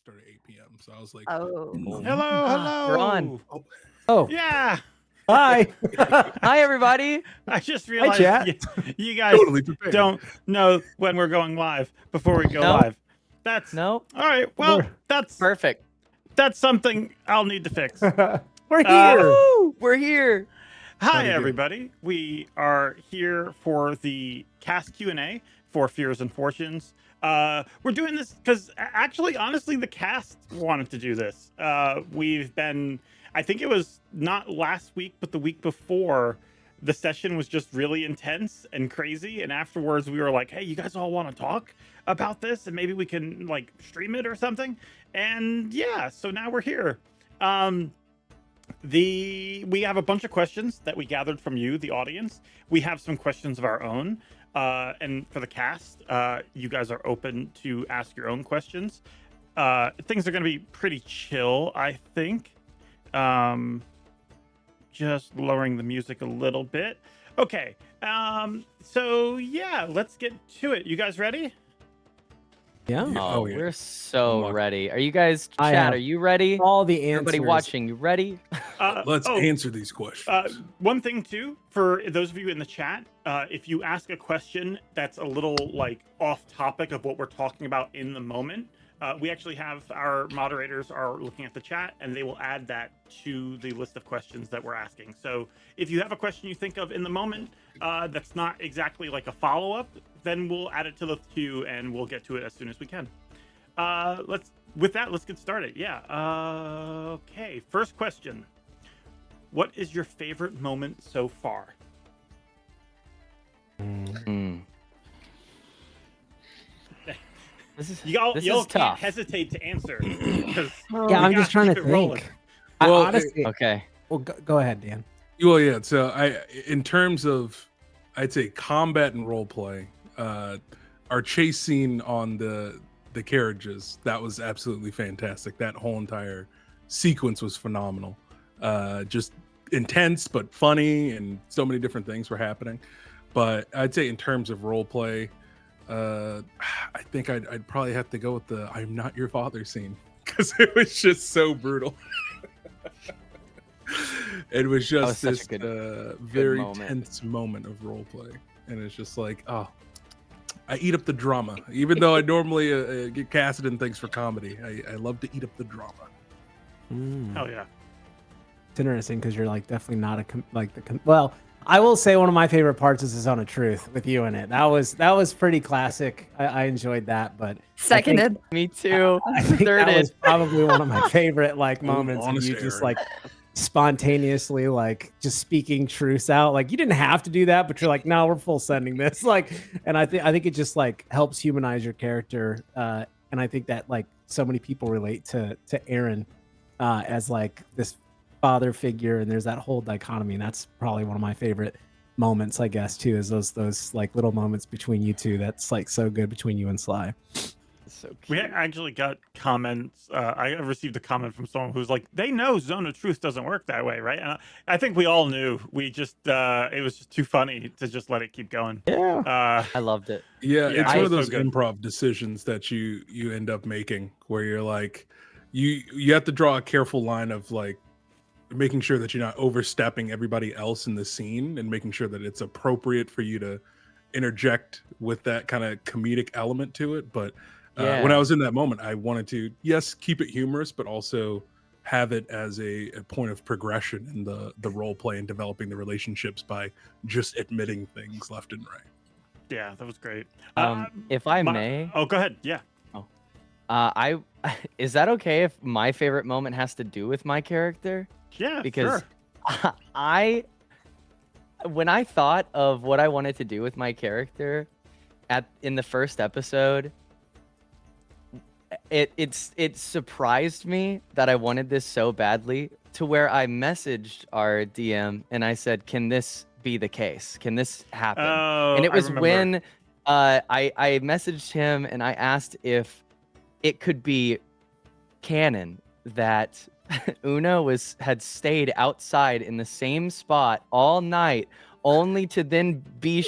start at 8 p.m. So I was like, Oh. Hello. We're on. Oh, Yeah. hi. Hi, everybody. I just Hi, realized chat. you guys totally prepared. don't know when we're going live before we go No. live. That's No, all right. Well, We're- perfect. that's something I'll need to fix. We're here. Woo! We're here. Hi, Howdy do. everybody. We are here for the cast Q&A for Fears and Fortunes. We're doing this because actually, honestly, the cast wanted to do this. We've been, I think it was not last week, but the week before, the session was just really intense and crazy. And afterwards, we were like, hey, you guys all want to talk about this? And maybe we can like stream it or something. And yeah, so now we're here. We have a bunch of questions that we gathered from you, the audience. We have some questions of our own. And for the cast, you guys are open to ask your own questions. Things are going to be pretty chill, I think. Just lowering the music a little bit. Okay. So yeah, let's get to it. You guys ready? Yeah. Yeah. Oh, yeah. we're so Locked. ready. Are you guys, I chat? have Are you ready? All the answers. Everybody watching, you ready? Let's answer these questions. One thing too, for those of you in the chat, if you ask a question that's a little like off topic of what we're talking about in the moment, we actually have our moderators are looking at the chat and they will add that to the list of questions that we're asking. So if you have a question you think of in the moment that's not exactly like a follow-up, then we'll add it to the queue and we'll get to it as soon as we can. Let's get started. Yeah. Okay. First question. What is your favorite moment so far? This is Y'all can't tough. hesitate to answer. 'Cause Yeah, we I'm just gotta trying to keep it rolling. think. Well, Honestly, Okay. well, go ahead, Dan. Well, yeah. So in terms of, I'd say combat and role play, our chase scene on the carriages, that was absolutely fantastic. That whole entire sequence was phenomenal. Just intense but funny, and so many different things were happening. But I'd say in terms of role play, I think I'd probably have to go with the "I'm not your father" scene because it was just so brutal. It was just such a this good very moment. tense moment of role play, and it's just like, oh, I eat up the drama. Even though I normally get casted in things for comedy, I love to eat up the drama. Hell yeah. It's interesting because you're like definitely not well. I will say one of my favorite parts is the Zone of Truth with you in it. That was pretty classic. I enjoyed that, but Seconded. Me too. I think that was Thirded. probably one of my favorite like moments of honest you just Aaron. like spontaneously like just speaking truths out. Like you didn't have to do that, but you're like, no, we're full sending this. Like, and I think it just like helps humanize your character. And I think that like so many people relate to Aaron as like this father figure, and there's that whole dichotomy, and that's probably one of my favorite moments, I guess, too, is those like little moments between you two that's like so good between you and Sly. So We cute. actually got comments. I received a comment from someone who's like, they know Zone of Truth doesn't work that way, right? And I think we all knew. We just, it was just too funny to just let it keep going. Yeah. I loved it. Yeah, Yeah, it's it one was of so those good. improv decisions that you end up making where you're like, you have to draw a careful line of like making sure that you're not overstepping everybody else in the scene and making sure that it's appropriate for you to interject with that kind of comedic element to it. But when I was in that moment, I wanted to, yes, keep it humorous, but also have it as a point of progression in the role play and developing the relationships by just admitting things left and right. Yeah, that was great. If I may, Oh, go ahead. Yeah. I is that okay if my favorite moment has to do with my character? Yeah, Because sure. when I thought of what I wanted to do with my character in the first episode, it surprised me that I wanted this so badly to where I messaged our DM and I said, "Can this be the case? Can this happen?" Oh, And it I was remember. when I messaged him and I asked if it could be canon that Una had stayed outside in the same spot all night, only to then be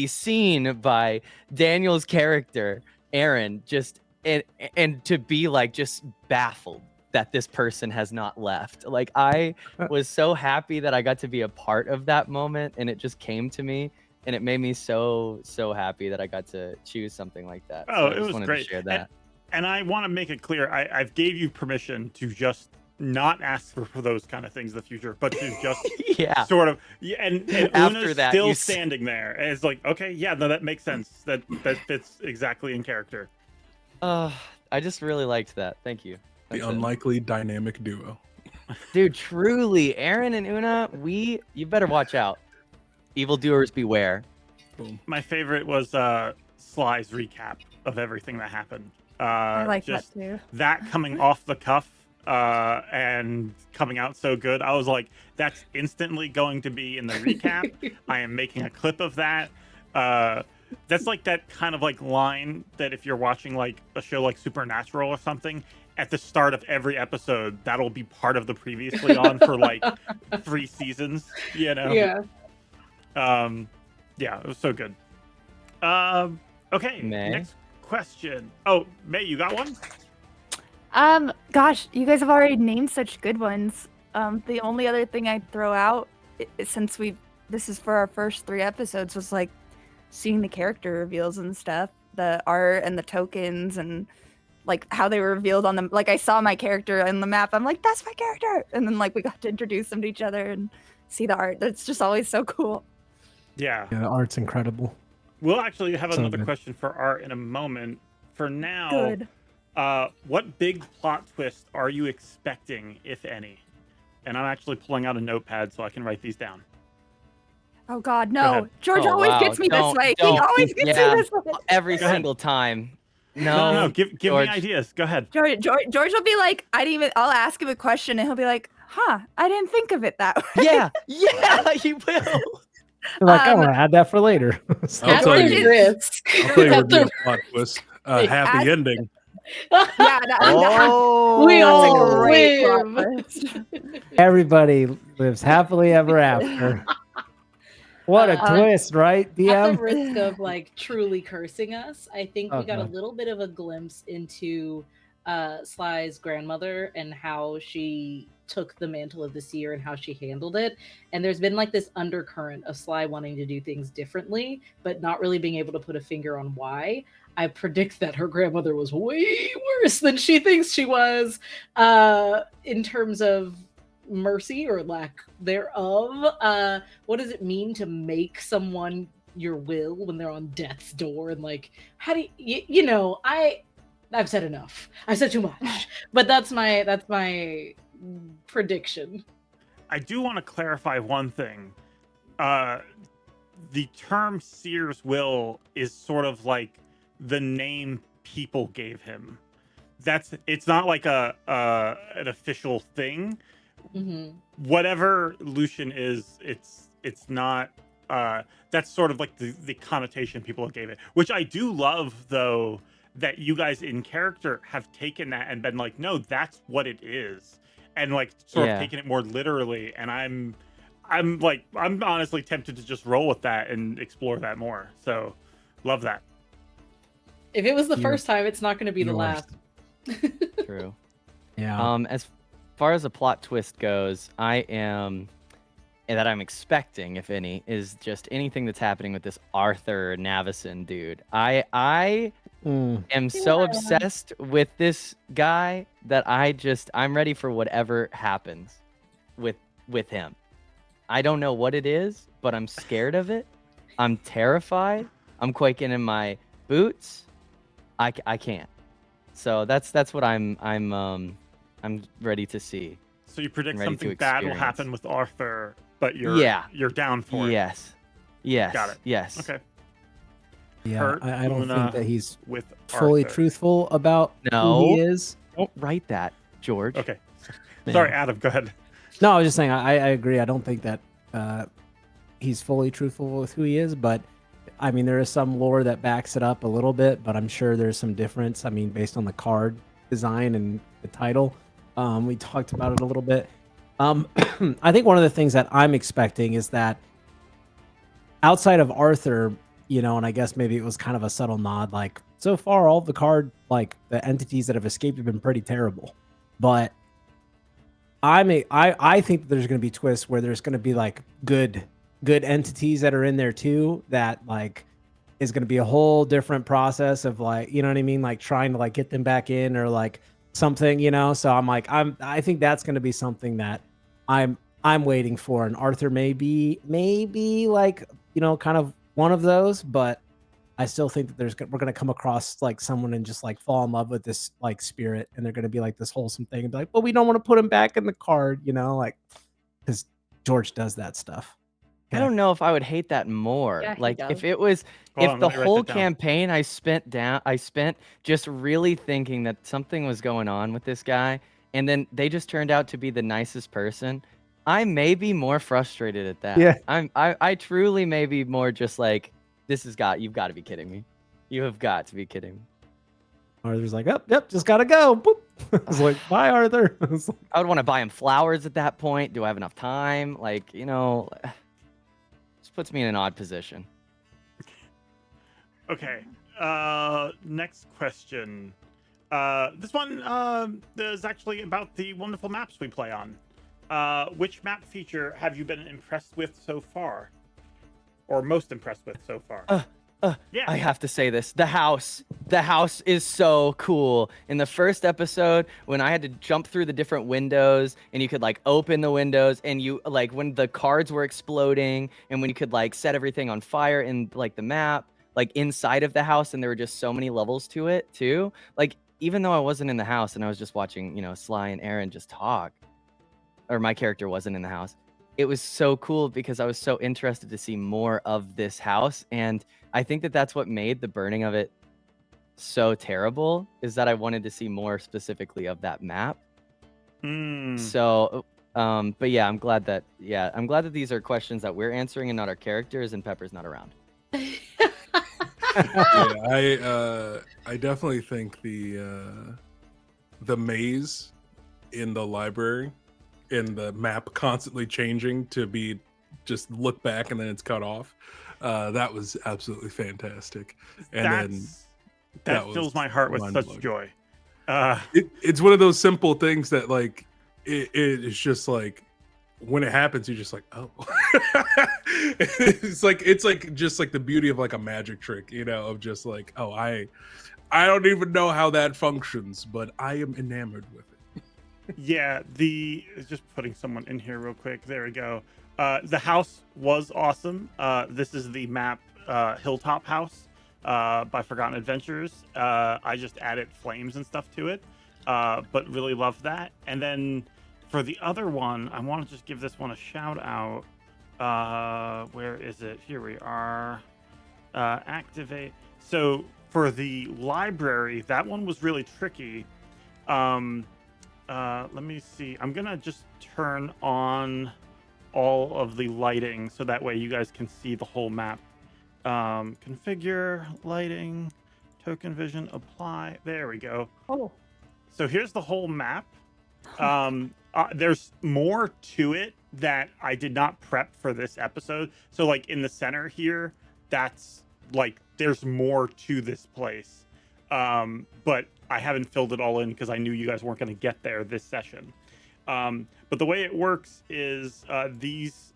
seen by Daniel's character Aaron just and and to be like just baffled that this person has not left. Like I was so happy that I got to be a part of that moment, and it just came to me, and it made me so happy that I got to choose something like that. Oh, So I it just was wanted great. to share that. And I want to make it clear, I've gave you permission to just not ask for those kind of things in the future, but to just Yeah. sort of, and After Una's that, still you standing there, and it's like, okay, yeah, no, that makes sense. That fits exactly in character. I just really liked that. Thank you. The That's it. unlikely dynamic duo. Dude, truly, Aaron and Una, you better watch out. Evildoers beware. Boom. My favorite was Sly's recap of everything that happened. I like just that too. that coming off the cuff and coming out so good. I was like, that's instantly going to be in the recap. I am making a clip of that. That's like that kind of like line that if you're watching like a show like Supernatural or something, at the start of every episode, that'll be part of the previously on for like 3 seasons, you know? Yeah. Yeah, it was so good. Okay, May? next question. Oh, May, you got one? Gosh, you guys have already named such good ones. The only other thing I'd throw out, since this is for our first 3 episodes, was like seeing the character reveals and stuff, the art and the tokens and like how they were revealed on them. Like I saw my character on the map, I'm like, that's my character, and then like we got to introduce them to each other and see the art. That's just always so cool. Yeah. Yeah, the art's incredible. We'll actually have So another good. question for Art in a moment. For now, Good. what big plot twist are you expecting, if any? And I'm actually pulling out a notepad so I can write these down. Oh God, Go no! ahead. George Oh, always wow. gets me this Don't- way. He don't. always gets Yeah. me this way. Every Go ahead. single time. No. Give George. me ideas. Go ahead. George will be like, I'll ask him a question and he'll be like, huh, I didn't think of it that way. Yeah, he will. You're like, I Um, want to add that for later. I'll At tell their you. risk. I'll tell you At what their- the plot twist. Happy ending. Yeah, Oh, We that's all a great plot live. twist. Everybody lives happily ever after. What a twist, right, At the DM? risk of like truly cursing us, I think we got a Okay. little bit of a glimpse into Sly's grandmother and how she took the mantle of the seer and how she handled it. And there's been like this undercurrent of Sly wanting to do things differently, but not really being able to put a finger on why. I predict that her grandmother was way worse than she thinks she was in terms of mercy or lack thereof. What does it mean to make someone your will when they're on death's door? And like, how do you know, I've said enough. I've said too much. But that's my prediction. I do want to clarify one thing. The term Seer's Will is sort of like the name people gave him. It's not like an official thing. Mm-hmm. Whatever Lucian is, it's not that's sort of like the connotation people gave it, which I do love, though, that you guys in character have taken that and been like, no, that's what it is, and like sort of taken it more literally. And I'm honestly tempted to just roll with that and explore that more. So love that. If it was the You're- first time, it's not going to be the you're last. True. Yeah. As far as a plot twist goes, and that I'm expecting, if any, is just anything that's happening with this Arthur Navison dude. I am so Yeah. obsessed with this guy that I'm ready for whatever happens with him. I don't know what it is, but I'm scared of it. I'm terrified. I'm quaking in my boots. I can't. So that's what I'm ready to see. So you predict ready to something bad will experience. happen with Arthur, but you're down for it. Yes. Got it. Yes. Okay. Yeah, Hurt I don't Luna think that he's With fully Arthur. truthful about who No. he is. Don't write that, George. Okay. Yeah. Sorry, Adam. Go ahead. No, I was just saying I agree. I don't think that he's fully truthful with who he is, but I mean there is some lore that backs it up a little bit, but I'm sure there's some difference. I mean, based on the card design and the title, we talked about it a little bit. I think one of the things that I'm expecting is that outside of Arthur, you know, and I guess maybe it was kind of a subtle nod, like so far all the the entities that have escaped have been pretty terrible. But I think that there's going to be twists where there's going to be like good entities that are in there too, that like is going to be a whole different process of like, you know what I mean, like trying to like get them back in or like something, you know. So I think that's going to be something that I'm waiting for. And Arthur may be like, you know, kind of one of those, but I still think that we're going to come across like someone and just like fall in love with this like spirit, and they're going to be like this wholesome thing and be like, well, we don't want to put him back in the card, you know, like, because George does that stuff. I don't know if I would hate that more. Yeah, he Like does. if it was, Hold if on, the let me write whole that down. campaign I spent just really thinking that something was going on with this guy, and then they just turned out to be the nicest person. I may be more frustrated at that. Yeah. I truly may be more just like, you've got to be kidding me. You have got to be kidding me. Arthur's like, yep, just gotta go. Boop. I was like, bye, Arthur. I was like, I would want to buy him flowers at that point. Do I have enough time? Like, you know, just puts me in an odd position. Okay. Next question. This one is actually about the wonderful maps we play on. Which map feature have you been impressed with so far, or most impressed with so far? Yeah. I have to say this. The house is so cool. In the first episode, when I had to jump through the different windows and you could like open the windows, and you like when the cards were exploding, and when you could like set everything on fire in like the map, like inside of the house, and there were just so many levels to it too. Like even though I wasn't in the house and I was just watching, you know, Sly and Aaron just talk, or my character wasn't in the house, it was so cool because I was so interested to see more of this house. And I think that that's what made the burning of it so terrible, is that I wanted to see more specifically of that map. So, but yeah, I'm glad that these are questions that we're answering and not our characters, and Pepper's not around. Yeah, I definitely think the maze in the library, and the map constantly changing to be just look back and then it's cut off. That was absolutely fantastic. And that fills my heart with such joy. It's one of those simple things that like it's just like when it happens you're just like, oh. it's like just like the beauty of like a magic trick, you know, of just like, oh, I don't even know how that functions, but I am enamored with it. Yeah, just putting someone in here real quick. There we go. The house was awesome. This is the map Hilltop House by Forgotten Adventures. I just added flames and stuff to it, but really love that. And then for the other one, I want to just give this one a shout out. Where is it? Here we are. Activate. So for the library, that one was really tricky. Let me see. I'm gonna just turn on all of the lighting so that way you guys can see the whole map. Configure lighting, token vision, apply. There we go. Oh. So here's the whole map. There's more to it that I did not prep for this episode. So like in the center here, that's like there's more to this place. But I haven't filled it all in because I knew you guys weren't going to get there this session. But the way it works is these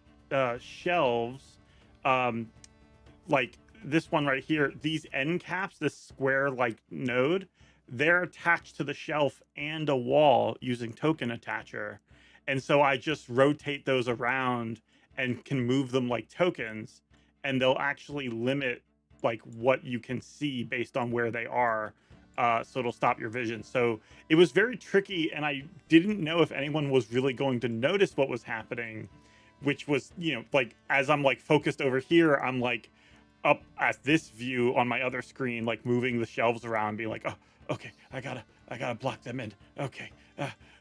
shelves, like this one right here, these end caps, this square like node, they're attached to the shelf and a wall using token attacher. And so I just rotate those around and can move them like tokens, and they'll actually limit like what you can see based on where they are. So it'll stop your vision. So it was very tricky, and I didn't know if anyone was really going to notice what was happening, which was, you know, like as I'm like focused over here, I'm like up at this view on my other screen, like moving the shelves around, being like, oh, okay, I gotta block them in. Okay.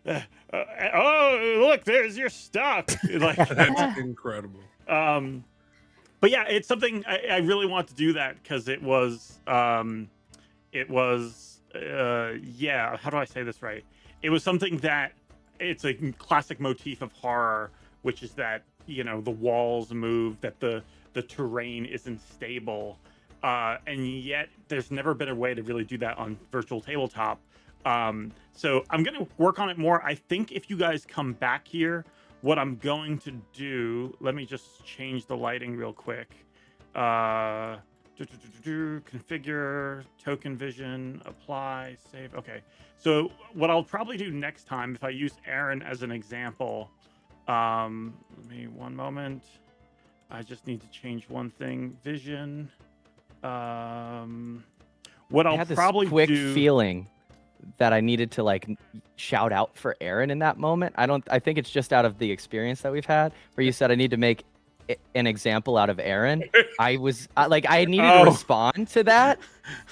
Oh, look, there's your stuff. Like That's incredible. But yeah, it's something I really want to do that because it was yeah, how do I say this right? It was something that it's a classic motif of horror, which is that, you know, the walls move, that the terrain isn't stable. and yet there's never been a way to really do that on virtual tabletop. So I'm going to work on it more. I think if you guys come back here, what I'm going to do, let me just change the lighting real quick. Configure, token vision, apply, save. Okay. So what I'll probably do next time, if I use Aaron as an example, let me one moment. I just need to change one thing. Vision. What I I'll had this probably quick do... feeling that I needed to like shout out for Aaron in that moment. I think it's just out of the experience that we've had where you said I need to make an example out of Aaron. I needed to respond to that.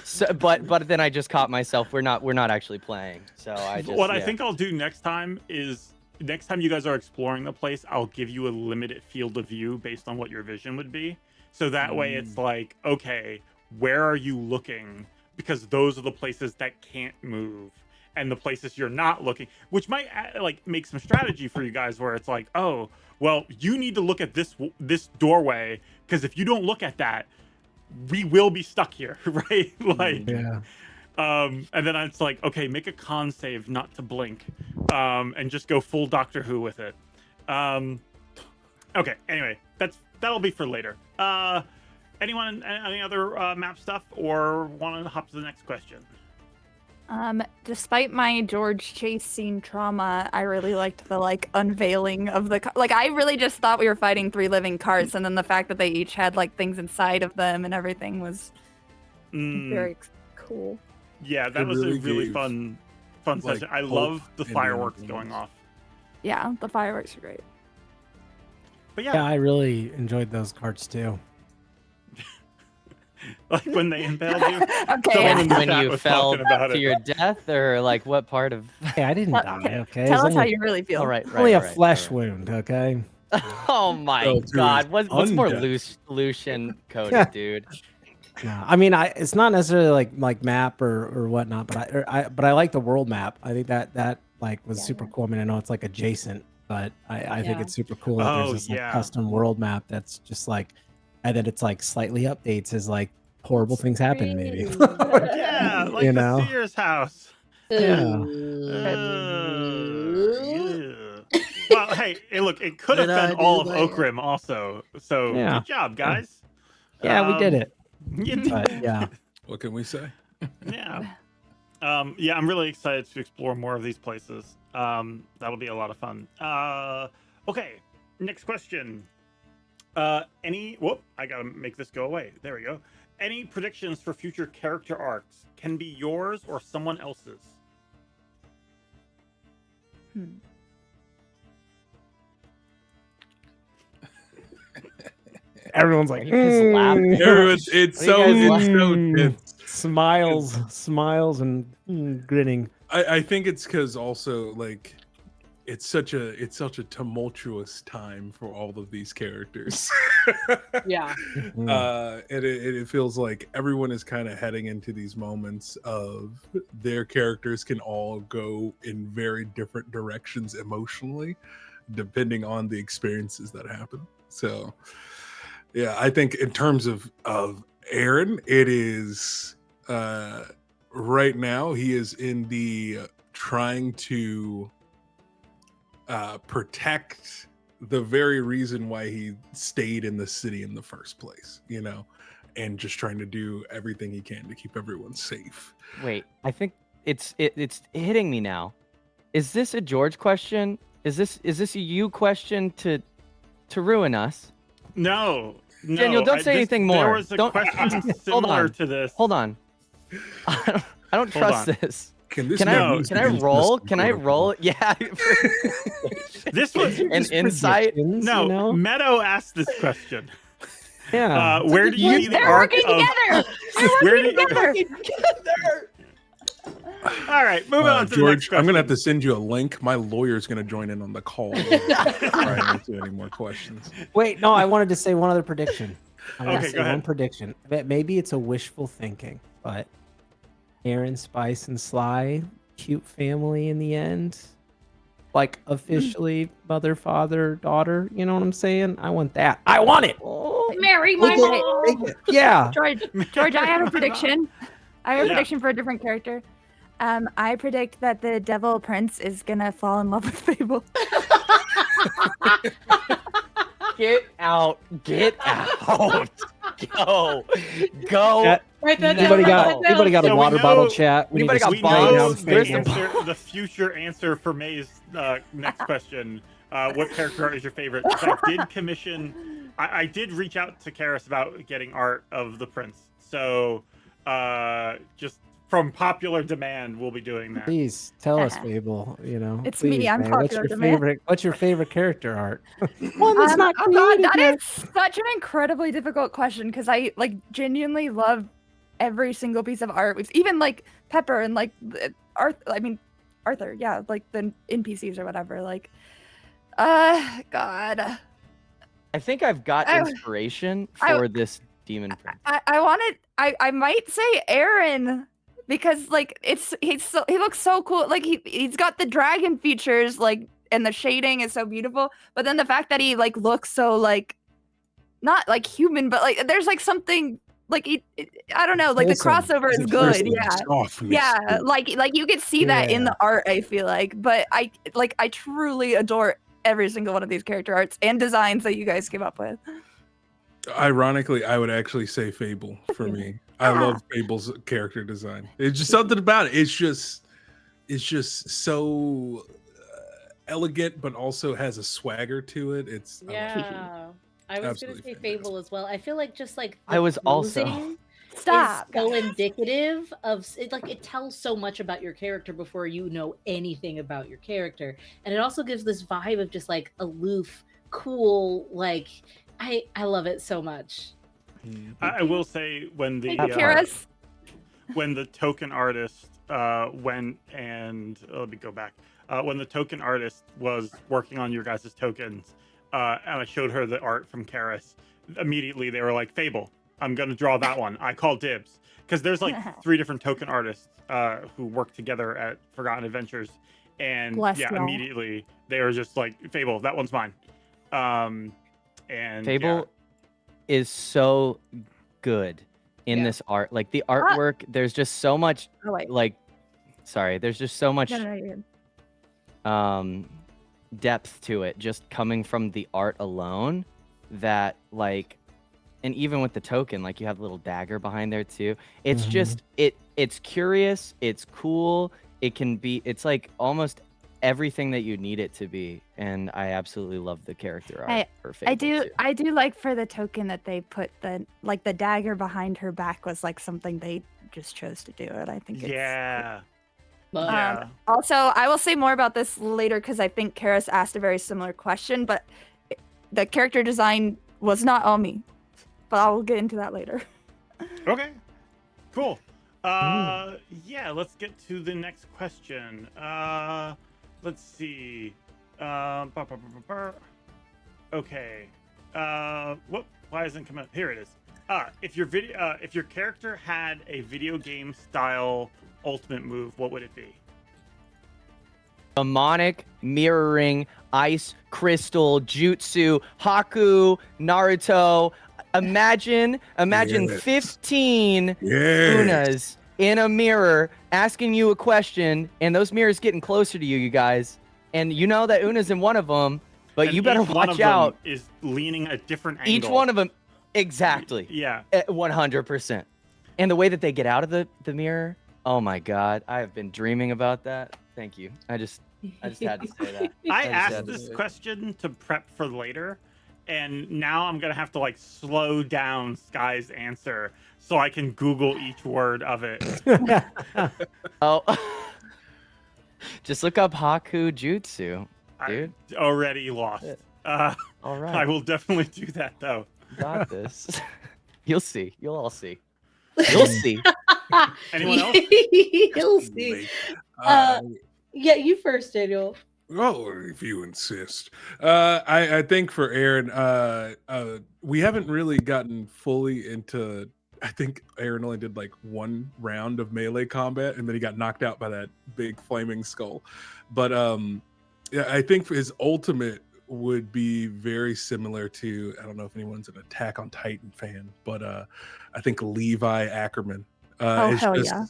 So, but then I just caught myself. We're not actually playing. So I think I'll do next time is next time you guys are exploring the place, I'll give you a limited field of view based on what your vision would be. So that way it's like, okay, where are you looking? Because those are the places that can't move, and the places you're not looking, which might like make some strategy for you guys where it's like, oh, well, you need to look at this doorway, because if you don't look at that, we will be stuck here, right? Like, Yeah. And then it's like, okay, make a con save not to blink, and just go full Doctor Who with it. Okay, anyway, that'll be for later. Anyone, any other map stuff, or want to hop to the next question? Despite my George Chase scene trauma, I really liked the like unveiling of the I really just thought we were fighting 3 living carts, and then the fact that they each had like things inside of them and everything was very cool. Yeah, that was a really fun session. I love the fireworks going off. Yeah, the fireworks are great. But Yeah, I really enjoyed those carts too. Like when they impaled you. Okay. When you fell to your death, or like what part of? Hey, I didn't die. Okay, Tell us how you really feel. All right, only a flesh wound. Okay. Oh my God! What's more Lucian coded, dude? No, I mean, it's not necessarily like map or whatnot, but I like the world map. I think that like was super cool. I mean, I know it's like adjacent, but I think it's super cool that there's this like custom world map that's just like, and then it's like slightly updates as like horrible things happen, maybe. Yeah, like the Sears house. Yeah. Well, hey, look, it could have been all of Oakrim also. So good job, guys. Yeah, we did it. You did. But, yeah. What can we say? Yeah. Yeah, I'm really excited to explore more of these places. That'll be a lot of fun. Okay, next question. I gotta make this go away. There we go. Any predictions for future character arcs? Can be yours or someone else's. Everyone's like, laughing. It's so tense. Smiles and grinning. I think it's because also like it's such a tumultuous time for all of these characters. Yeah. It feels like everyone is kind of heading into these moments of their characters can all go in very different directions emotionally, depending on the experiences that happen. So yeah, I think in terms of Aaron, it is right now he is in the trying to protect the very reason why he stayed in the city in the first place, and just trying to do everything he can to keep everyone safe. Wait, I think it's hitting me now. Is this a George question? Is this a you question to ruin us? No. Daniel, don't say anything more. There was a question similar to this. Hold on. I don't trust this. Can I roll? Can I roll? Yeah. This was an insight. No, Meadow asked this question. Yeah. Where do you see the arc together? They're working together. All right, moving on to George, the next question. I'm gonna have to send you a link. My lawyer's gonna join in on the call. I don't answer any more questions. Wait, no, I wanted to say one other prediction. I want Okay, to say go ahead. one prediction. Maybe it's a wishful thinking, but Aaron, Spice, and Sly, cute family in the end. Like officially mother, father, daughter. You know what I'm saying? I want that. I want it. Oh, Marry my Make it, mom. make it. Yeah. George, I have a prediction. I have a Yeah. prediction for a different character. I predict that the Devil Prince is gonna fall in love with Fable. Get out. Get out. Go. Go. Yeah. Write that down. Anybody write got that down. anybody got a So we water know- bottle chat? We Anybody need to got We spray bottles? know down There's the, some Fable. answer, the future answer for May's next question. What character art is your favorite? 'Cause I did commission. I did reach out to Karis about getting art of the prince. So just from popular demand, we'll be doing that. Please tell us, Fable. You know, It's me, please, I'm man. What's popular your demand. favorite? What's your favorite character art? One that's not Oh god, created that yet. is such an incredibly difficult question because I like genuinely love every single piece of art. Even like Pepper and like Arthur, yeah, like the NPCs or whatever. Like, God, I think I've got I- inspiration I- for this demon prince. I might say Aaron because like he looks so cool. Like he's got the dragon features like and the shading is so beautiful. But then the fact that he like looks so like not like human, but like there's like something like I don't know, like the Wholesome. crossover is There's good. a Yeah. softness Yeah, to it. like you could see that in Yeah. the art, I feel like. But I truly adore every single one of these character arts and designs that you guys came up with. Ironically, I would actually say Fable for me. I Ah. love Fable's character design. It's just something about it. It's just so elegant, but also has a swagger to it. It's I love it. Yeah. I was gonna Absolutely say fantastic. Fable as well. I feel like just like I was also- posing Stop. is so indicative of it. Like it tells so much about your character before you know anything about your character, and it also gives this vibe of just like aloof, cool. Like I love it so much. I will say when the Thank you, Karis. when the token artist went and let me go back. When the token artist was working on your guys' tokens, and I showed her the art from Karis, immediately they were like, "Fable, I'm gonna draw that one." I call dibs because there's like 3 different token artists who work together at Forgotten Adventures, and Bless yeah, y'all. immediately they were just like, "Fable, that one's mine." And Fable is so good in Yeah. this art. Like the artwork, there's just so much Oh wait. like sorry, there's just so much No, you're good. depth to it just coming from the art alone that like and even with the token like you have a little dagger behind there too. It's Mhm. just it's curious, it's cool, it's like almost everything that you need it to be, and I absolutely love the character art for Fable I too. do like for the token that they put the dagger behind her back was like something they just chose to do it. I think it's yeah, But yeah. Also, I will say more about this later because I think Karis asked a very similar question, but the character design was not all me. But I will get into that later. Okay, cool. Yeah, let's get to the next question. Let's see. Okay. Whoop. Why isn't it coming up? Here it is. If your character had a video game style ultimate move, what would it be? Demonic, mirroring, ice, crystal, jutsu, Haku, Naruto. Imagine Yes. 15 Yeah. Unas in a mirror asking you a question, and those mirrors getting closer to you, you guys. And you know that Una's in one of them, but And you better each one watch of them out. is leaning a different angle. Each one of them, exactly, Yeah. 100%. And the way that they get out of the mirror, oh my God, I have been dreaming about that. Thank you. I just had to say that. I just asked had to this say it. question to prep for later, and now I'm gonna have to like slow down Sky's answer so I can Google each word of it. Oh, just look up Haku Jutsu, dude. I already lost. All I right, will definitely do that though. got this. You'll see. You'll all see. You'll see. Anyone else? You'll see. Late. Yeah, you first, Daniel. Oh, if you insist. I think for Aaron, we haven't really gotten fully into. I think Aaron only did like 1 round of melee combat, and then he got knocked out by that big flaming skull. But yeah, I think for his ultimate would be very similar to, I don't know if anyone's an Attack on Titan fan, but I think Levi Ackerman Oh, is hell just yeah.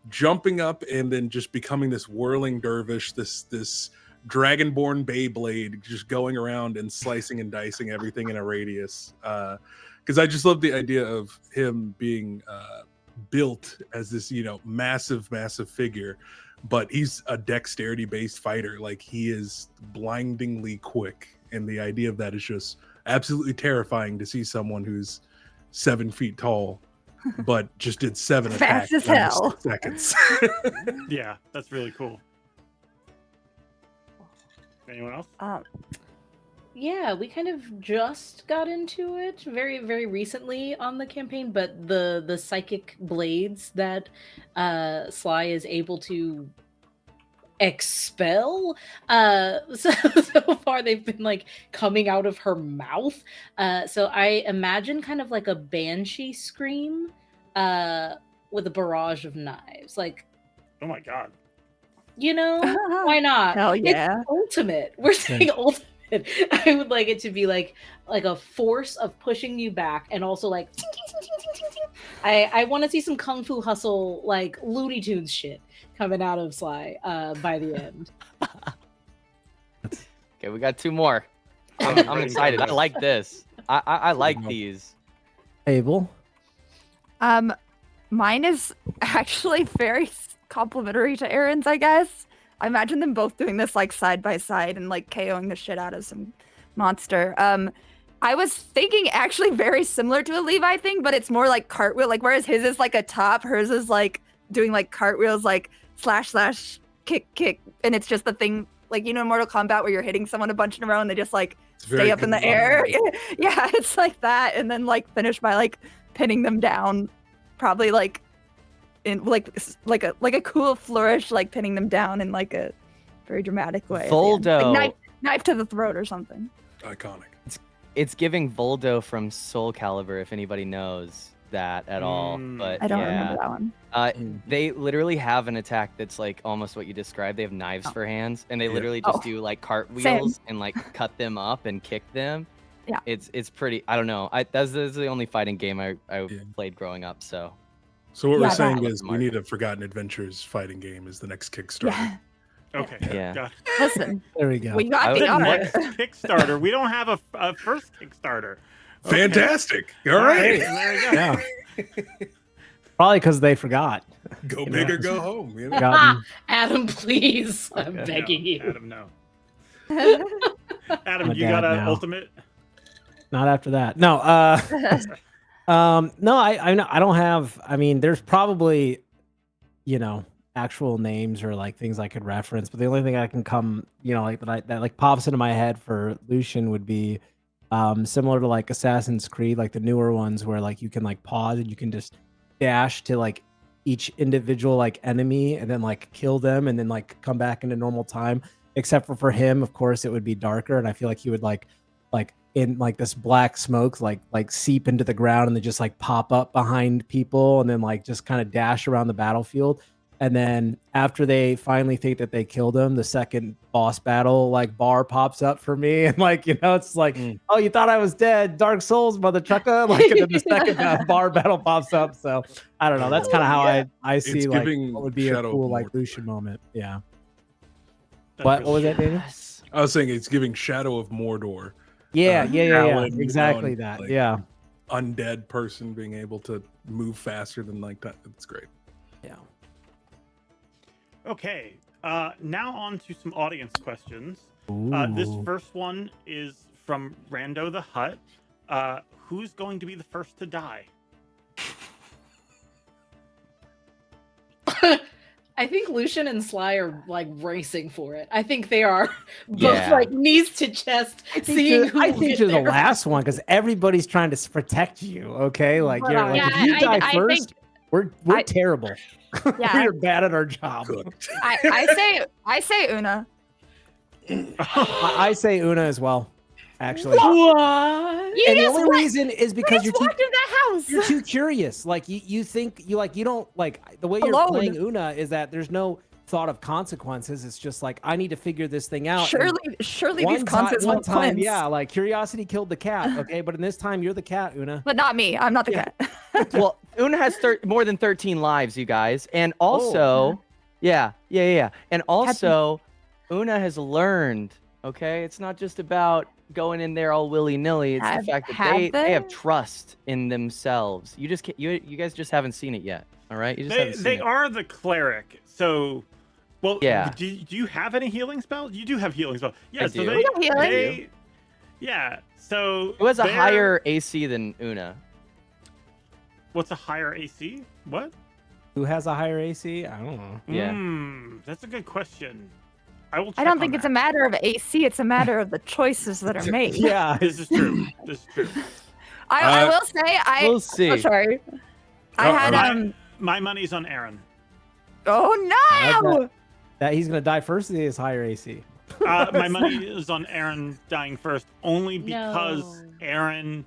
jumping up and then just becoming this whirling dervish, this dragonborn Beyblade, just going around and slicing and dicing everything in a radius. Because I just love the idea of him being built as this, massive figure, but he's a dexterity based fighter. Like, he is blindingly quick, and the idea of that is just absolutely terrifying to see someone who's 7 feet tall but just did 7 Fast attacks as in hell. 6 seconds. Yeah, that's really cool. Anyone else? Yeah, we kind of just got into it very, very recently on the campaign, but the psychic blades that Sly is able to expel, so far they've been like coming out of her mouth. So I imagine kind of like a banshee scream with a barrage of knives. Like, Oh my god. why not? Hell yeah. It's ultimate. We're saying ultimate. I would like it to be like a force of pushing you back, and also like ting, ting, ting, ting, ting, ting, ting. I want to see some Kung Fu Hustle like Looney Tunes shit coming out of Sly by the end. Okay, we got 2 more. I'm Ready, excited. go, I go. like this. I like these. Abel. Mine is actually very complimentary to Aaron's, I guess. I imagine them both doing this like side by side and like KOing the shit out of some monster. I was thinking actually very similar to a Levi thing, but it's more like cartwheel. Like, whereas his is like a top, hers is like doing like cartwheels, like slash kick, and it's just the thing, like, in Mortal Kombat where you're hitting someone a bunch in a row and they just like stay up in the air. Yeah, it's like that, and then like finish by like pinning them down, probably like in like a cool flourish, like pinning them down in like a very dramatic way. at the end. Voldo. Like knife to the throat or something. Iconic. It's giving Voldo from Soul Calibur, if anybody knows that at all. But I don't yeah. remember that one. They literally have an attack that's like almost what you described. They have knives for hands, and they literally just do like cartwheels and like cut them up and kick them. Yeah. It's pretty. I don't know. That's the only fighting game I played growing up. So So what we're Yeah, saying that- is we need a Forgotten Adventures fighting game as the next Kickstarter. Yeah. Okay. Yeah. Got it. Listen, There we go. we got I the would- honor. Next Kickstarter. We don't have a first Kickstarter. Okay. Fantastic. All right. There we go. Yeah. Probably because they forgot. Go You big know. or go home. Forgotten. Adam, please. I'm Okay. begging you. Adam, no. Adam, I'm a you got dad an now. ultimate? Not after that. No. No. I don't have. I mean, there's probably, actual names or like things I could reference, but the only thing I can come, like that like pops into my head for Lucian would be, similar to like Assassin's Creed, like the newer ones where like you can like pause and you can just dash to like each individual like enemy and then like kill them and then like come back into normal time. Except for him, of course, it would be darker, and I feel like he would like in like this black smoke like seep into the ground and then just like pop up behind people and then like just kind of dash around the battlefield. And then after they finally think that they killed him, the second boss battle like bar pops up for me, and like it's like, oh, you thought I was dead, Dark Souls, mother trucker. Like, and then the second bar battle pops up. So I don't know. That's kind of how I see It's like giving what would be Shadow a cool of like Mordor. Lucian moment. Yeah. That's What really was that, Daniel? yes. I was saying it's giving Shadow of Mordor. Yeah, Alan, exactly that. like, Yeah. Undead person being able to move faster than like that. It's great. Yeah. Okay. Now on to some audience questions. This Ooh. first one is from Rando the Hut. Who's going to be the first to die? I think Lucian and Sly are like racing for it. I think they are both Yeah. like knees to chest, seeing who I will think get you're the there. last one because everybody's trying to protect you. Okay, like But, you're like yeah, if you die I first, think- we're I- terrible. Yeah. We're bad at our job. Cooked. I say Una. I say Una as well. Actually, What? You and the just only went- reason is you because just you're too, walked in that house. you're too curious. Like you think you don't like the way you're Alone. playing Una is that there's no thought of consequences. It's just like, I need to figure this thing out. Surely these One consequences. time, yeah, like curiosity killed the cat. Okay, but in this time, you're the cat, Una. But not me. I'm not the cat. Well, Una has more than 13 lives, you guys, and also, yeah, and also, Una has learned. Okay, it's not just about going in there all willy-nilly. It's the fact that they have trust in themselves. You just can't, you guys just haven't seen it yet. All right, you just haven't seen they it. are the cleric, so. Well, yeah. Do you have any healing spells? You do have healing spells. Yeah, I so do. Yeah, so who has a higher AC than Una? What's a higher AC? What? Who has a higher AC? I don't know. Yeah. That's a good question. I don't think it's a matter of AC. It's a matter of the choices that are made. Yeah, this is true. This is true. I will say We'll see. Oh, sorry. I had my money's on Aaron. Oh no! That he's gonna die first. He has higher AC. My money is on Aaron dying first, only because No.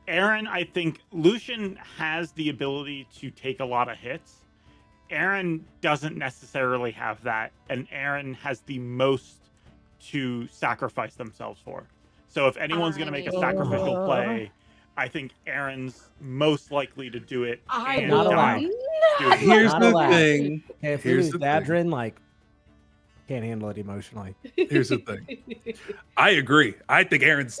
Aaron, I think Lucian has the ability to take a lot of hits. Aaron doesn't necessarily have that, and Aaron has the most to sacrifice themselves for. So if anyone's going to make a sacrificial play, I think Aaron's most likely to do it. I and will die not doing it. Here's Not the allowed. thing. Okay, if we Here's lose the thing. Dadrin, like, can't handle it emotionally. Here's the thing. I agree. I think he's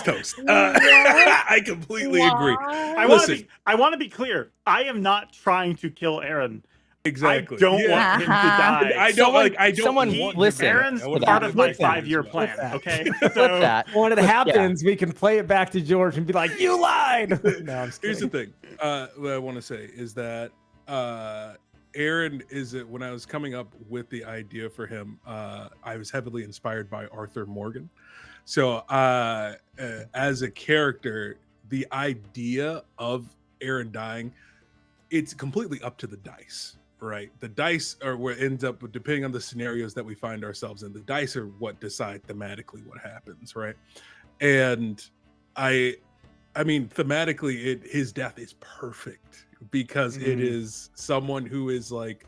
toast. I completely agree. I Listen. want to be clear. I am not trying to kill Aaron. Exactly. I don't Yeah. want him to die. I don't like. I don't. someone want listen. Aaron's I would part have of my put that 5-year as well. plan. that. Okay, Flip so that. When it happens, we can play it back to George and be like, "You lied." No, I'm just Here's the kidding. thing. What I want to say is that Aaron when I was coming up with the idea for him, I was heavily inspired by Arthur Morgan. So as a character, the idea of Aaron dying, it's completely up to the dice, right? The dice are where it ends up, depending on the scenarios that we find ourselves in. The dice are what decide thematically what happens, right? And I mean, thematically, his death is perfect because it is someone who is like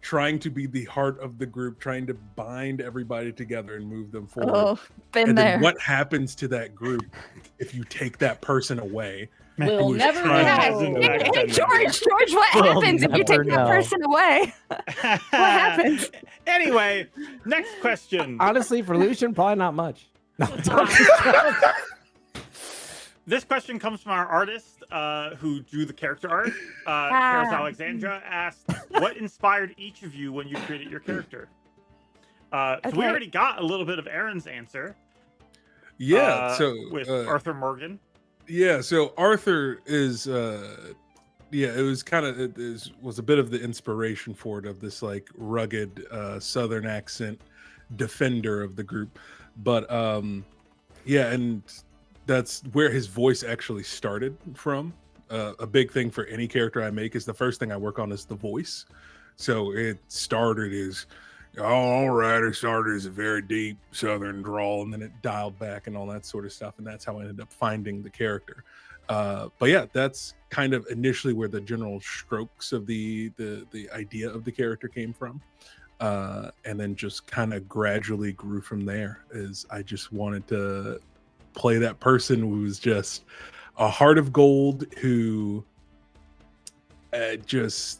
trying to be the heart of the group, trying to bind everybody together and move them forward. Oh, been and there. then what happens to that group if you take that person away? We'll who's never trying to know. do that. Hey, George, what We'll happens if you never take that know. person away? What happens? Anyway, next question. Honestly, for Lucian, probably not much. No, This question comes from our artist who drew the character art. Karis Alexandra asked, "What inspired each of you when you created your character?" So we Okay. already got a little bit of Aaron's answer. Yeah. So with Arthur Morgan. Yeah, so Arthur is it was kind of was a bit of the inspiration for it, of this like rugged southern accent defender of the group. But and that's where his voice actually started from. A big thing for any character I make is the first thing I work on is the voice. So it started as it started as a very deep southern drawl, and then it dialed back and all that sort of stuff, and that's how I ended up finding the character. But yeah, that's kind of initially where the general strokes of the idea of the character came from, and then just kind of gradually grew from there. As I just wanted to play that person who was just a heart of gold, who he's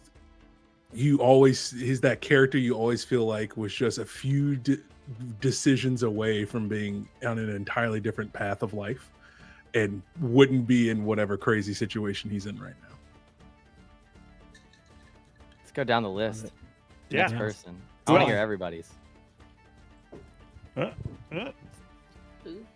that character you always feel like was just a few decisions away from being on an entirely different path of life and wouldn't be in whatever crazy situation he's in right now. Let's go down the list. Yeah. Next person. I want to hear everybody's. Ooh,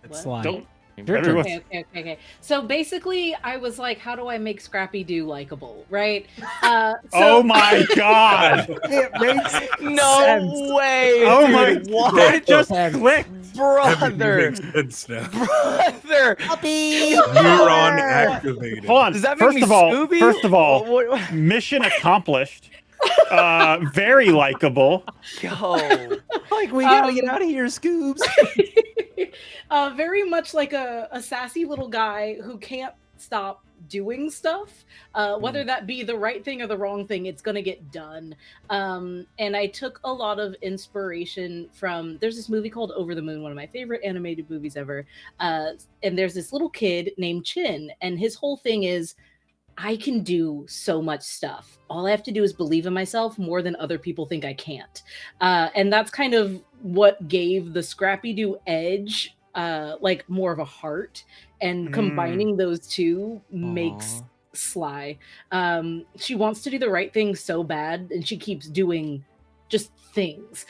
It's what? like, Don't. Sure. Everyone- Okay. So basically, I was like, how do I make Scrappy Doo likable, right? Oh my god! it makes No sense. way. Oh my! dude. What? It just Sense. clicked. Brother. Makes sense now. Brother. Neuron activated. Hold on. Does that make First me of all, Scooby? first of all, What- mission accomplished. Very likable. Yo. Like, we gotta get out of here, Scoobs. Very much like a sassy little guy who can't stop doing stuff, whether that be the right thing or the wrong thing, it's gonna get done. And I took a lot of inspiration from, there's this movie called Over the Moon, one of my favorite animated movies ever. And there's this little kid named Chin, and his whole thing is, I can do so much stuff. All I have to do is believe in myself more than other people think I can't. And that's kind of what gave the Scrappy Doo edge, like more of a heart. And combining those two makes Sly. She wants to do the right thing so bad, and she keeps doing just things.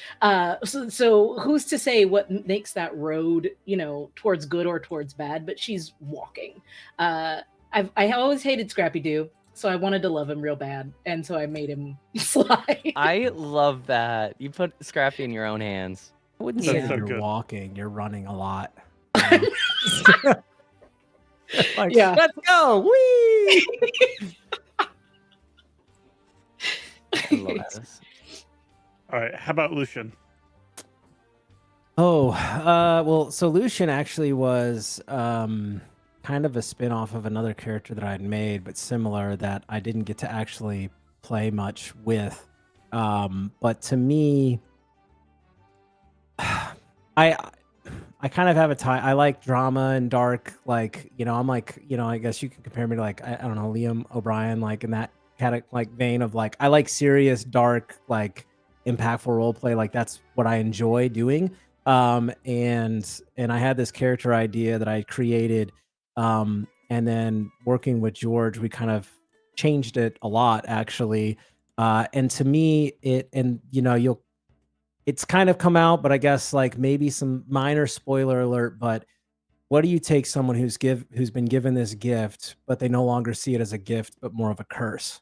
So who's to say what makes that road, towards good or towards bad? But she's walking. I always hated Scrappy Doo, so I wanted to love him real bad, and so I made him Sly. I love that. You put Scrappy in your own hands. I wouldn't That's say so you're good. walking, you're running a lot. Yeah. Let's go. Whee! I love this. All right, how about Lucian? Oh, well, so Lucian actually was kind of a spin-off of another character that I'd made, but similar, that I didn't get to actually play much with. But to me, I kind of have a tie. I like drama and dark, I'm like, I guess you can compare me to, like, I don't know, Liam O'Brien, like in that kind of like vein of, like, I like serious, dark, like impactful role play. Like that's what I enjoy doing. And I had this character idea that I created, and then working with George, we kind of changed it a lot, actually. And to me, it's kind of come out, but I guess like maybe some minor spoiler alert. But what do you take someone who's been given this gift, but they no longer see it as a gift, but more of a curse?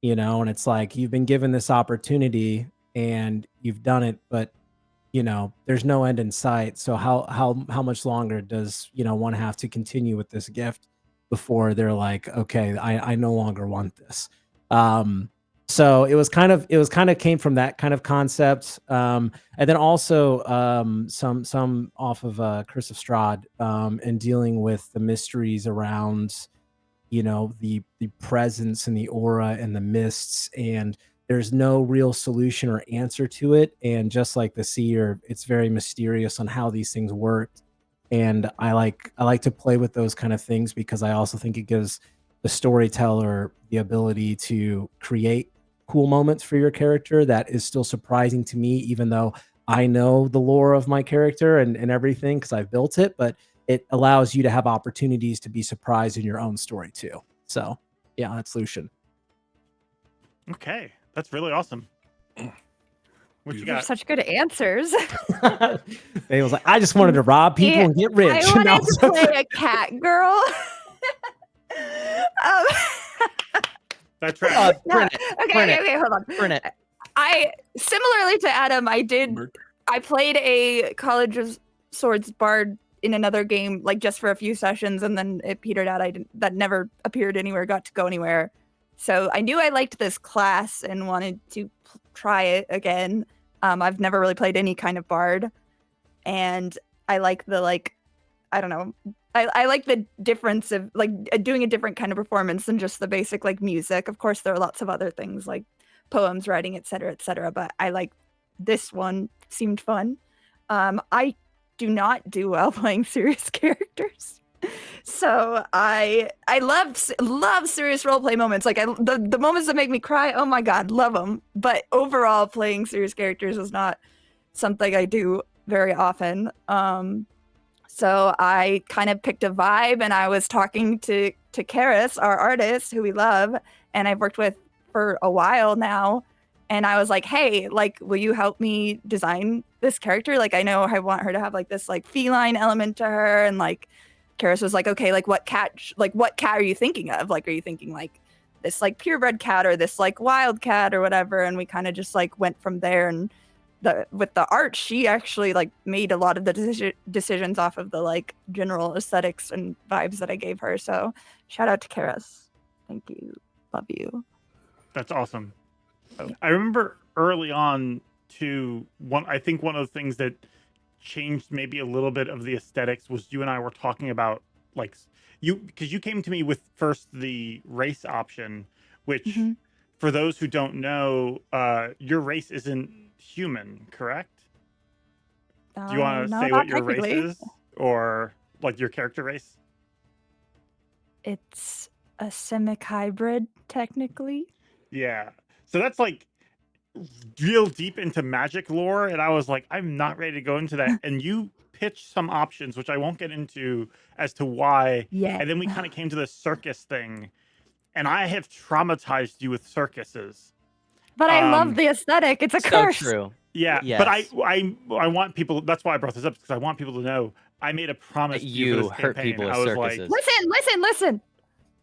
And it's like, you've been given this opportunity and you've done it, but there's no end in sight. So how much longer does one have to continue with this gift before they're like, okay, I no longer want this. So it was kind of came from that kind of concept. And then also some off of Curse of Strahd, and dealing with the mysteries around the presence and the aura and the mists, and there's no real solution or answer to it. And just like the seer, it's very mysterious on how these things work. And I like to play with those kind of things, because I also think it gives the storyteller the ability to create cool moments for your character that is still surprising to me, even though I know the lore of my character and everything, because I've built it. But it allows you to have opportunities to be surprised in your own story too. So yeah, that's Lucian. Okay, that's really awesome. What you You have got? such good answers. They was like, I just wanted to rob people Yeah, and get rich. I Now wanted to play a cat girl. um, That's right. no, Print it. okay, hold on. Print it. I similarly to Adam, I played a College of Swords bard in another game, like just for a few sessions, and then it petered out. That never appeared anywhere, got to go anywhere. So I knew I liked this class and wanted to try it again. I've never really played any kind of bard, and I like the I don't know. I like the difference of doing a different kind of performance than just the basic music. Of course, there are lots of other things like poems, writing, etc., etc. But I like this one. Seemed fun. I do not do well playing serious characters, so I love serious roleplay moments. Like the moments that make me cry. Oh my god, love them. But overall, playing serious characters is not something I do very often. So I kind of picked a vibe, and I was talking to Karis, our artist, who we love, and I've worked with for a while now. And I was like, hey, will you help me design this character? I know I want her to have this feline element to her. And Karis was like, okay, what cat are you thinking of? Are you thinking this purebred cat or this wild cat or whatever? And we kind of just went from there. And with the art, she actually made a lot of the decisions off of the general aesthetics and vibes that I gave her. So shout out to Karis. Thank you. Love you. That's awesome. I remember early on too, I think one of the things that changed maybe a little bit of the aesthetics was you and I were talking about like you, because you came to me with first the race option, which Mhm. for those who don't know, your race isn't human, correct? Do you want to No, say not what your race technically. is, or like your character race? It's a simic hybrid, technically. Yeah. So that's like real deep into magic lore, and I was like, I'm not ready to go into that. And you pitched some options, which I won't get into as to why. Yeah. And then we kind of came to the circus thing, and I have traumatized you with circuses. But I love Um, the aesthetic. It's a So curse. true. Yeah, Yes. but I want people. That's why I brought this up, because I want people to know I made a promise That to you for you this hurt campaign. people with I was like, circuses. Listen.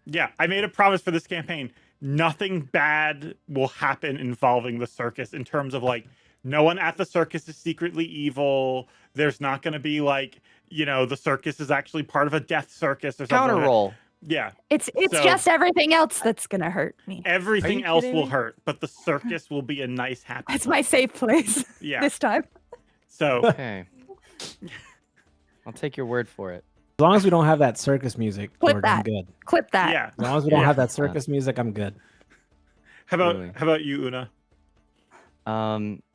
yeah, I made a promise for this campaign. Nothing bad will happen involving the circus in terms of like no one at the circus is secretly evil. There's not going to be like, the circus is actually part of a death circus or something. Counter like that. roll. Yeah. It's So- just everything else that's gonna hurt me. Everything you else kidding will me? hurt, but the circus will be a nice, happy That's my place. safe place. Yeah. This time. So Okay. I'll take your word for it. As long as we don't have that circus music, Clip George, I'm that. good. Clip that. yeah. As long as we don't Yeah. have that circus music, I'm good. How about Really. how about you, Una?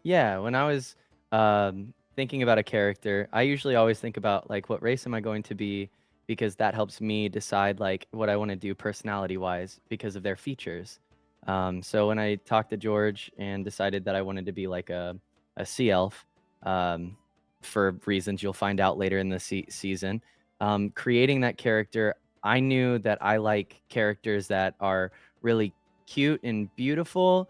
Yeah, when I was thinking about a character, I usually always think about like what race am I going to be, because that helps me decide like what I want to do personality wise because of their features. So when I talked to George and decided that I wanted to be like a sea elf, for reasons you'll find out later in the season, creating that character, I knew that I like characters that are really cute and beautiful,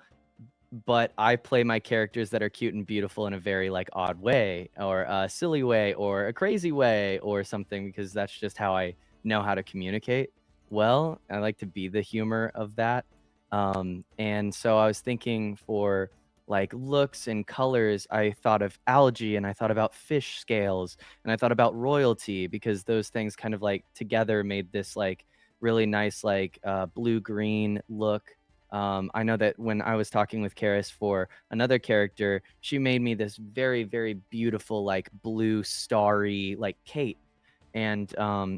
but I play my characters that are cute and beautiful in a very like odd way, or a silly way, or a crazy way, or something, because that's just how I know how to communicate well. I like to be the humor of that. And so I was thinking for like looks and colors, I thought of algae, and I thought about fish scales, and I thought about royalty, because those things kind of like together made this like really nice like blue-green look. I know that when I was talking with Karis for another character, she made me this very, very beautiful, like blue starry, like cape. And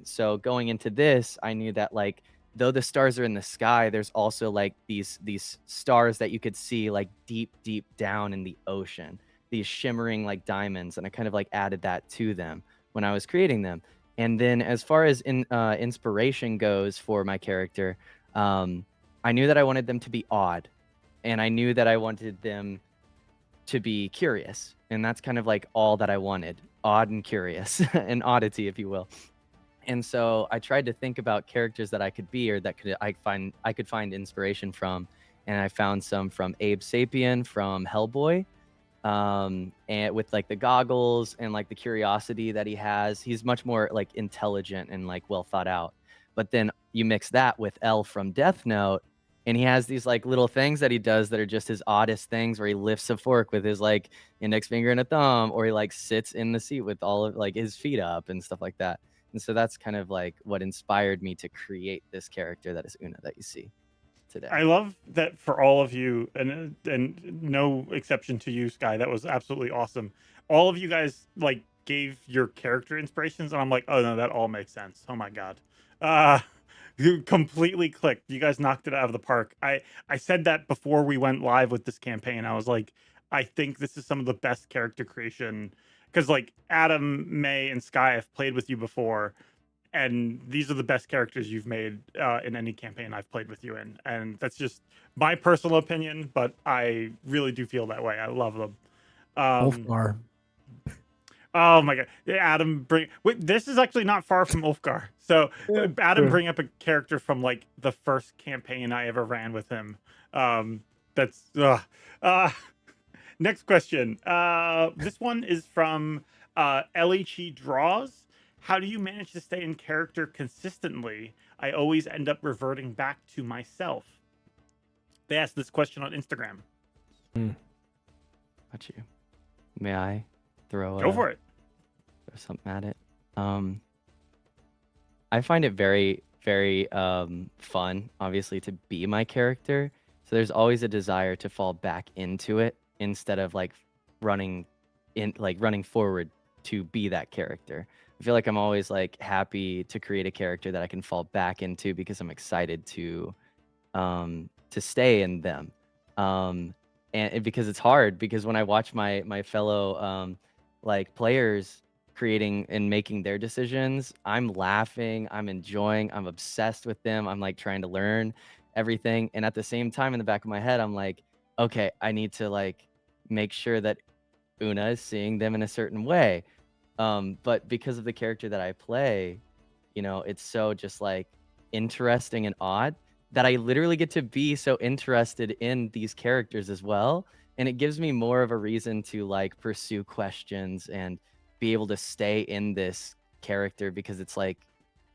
so going into this, I knew that like though the stars are in the sky, there's also like these stars that you could see like deep, deep down in the ocean, these shimmering like diamonds, and I kind of like added that to them when I was creating them. And then as far as inspiration goes for my character, I knew that I wanted them to be odd, and I knew that I wanted them to be curious, and that's kind of like all that I wanted, odd and curious, an oddity, if you will. And so I tried to think about characters that I could be, or that I could find inspiration from, and I found some from Abe Sapien from Hellboy, and with like the goggles and like the curiosity that he has. He's much more like intelligent and like well thought out. But then you mix that with L from Death Note, and he has these like little things that he does that are just his oddest things, where he lifts a fork with his like index finger and a thumb, or he like sits in the seat with all of like his feet up and stuff like that. And so that's kind of like what inspired me to create this character that is Una that you see today. I love that for all of you, and no exception to you, Sky. That was absolutely awesome. All of you guys like gave your character inspirations, and I'm like, oh no, that all makes sense. Oh my god, you completely clicked. You guys knocked it out of the park. I said that before we went live with this campaign. I was like, I think this is some of the best character creation, because like Adam, May, and Sky have played with you before, and these are the best characters you've made in any campaign I've played with you in. And that's just my personal opinion, but I really do feel that way. I love them. Ulfgar. Oh my god, Adam, this is actually not far from Ulfgar. So Adam, true. bring up a character from like the first campaign I ever ran with him. That's next question. This one is from Ellie Draws. How do you manage to stay in character consistently? I always end up reverting back to myself. They asked this question on Instagram. Got you. May I throw Go for it. throw something at it? I find it very, very fun, obviously, to be my character. So there's always a desire to fall back into it instead of like running forward to be that character. I feel like I'm always like happy to create a character that I can fall back into because I'm excited to stay in them. And because it's hard, because when I watch my fellow like players creating and making their decisions, I'm laughing, I'm enjoying, I'm obsessed with them. I'm like trying to learn everything. And at the same time, in the back of my head, I'm like, okay, I need to like make sure that Una is seeing them in a certain way. But because of the character that I play, you know, it's so just like interesting and odd that I literally get to be so interested in these characters as well. And it gives me more of a reason to like pursue questions and be able to stay in this character, because it's like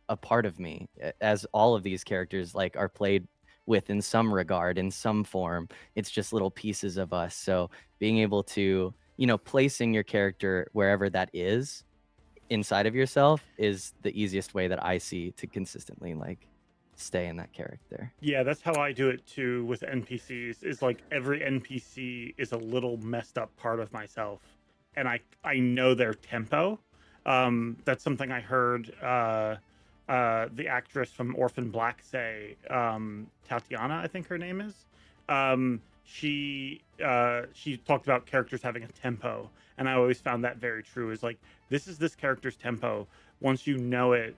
a part of me, as all of these characters like are played with in some regard, in some form. It's just little pieces of us. So being able to, you know, placing your character wherever that is inside of yourself is the easiest way that I see to consistently like stay in that character. Yeah, that's how I do it too with NPCs. Is like every NPC is a little messed up part of myself, and I know their tempo. That's something I heard the actress from Orphan Black say. Tatiana, I think her name is. She talked about characters having a tempo, and I always found that very true. Is like, this is this character's tempo. Once you know it,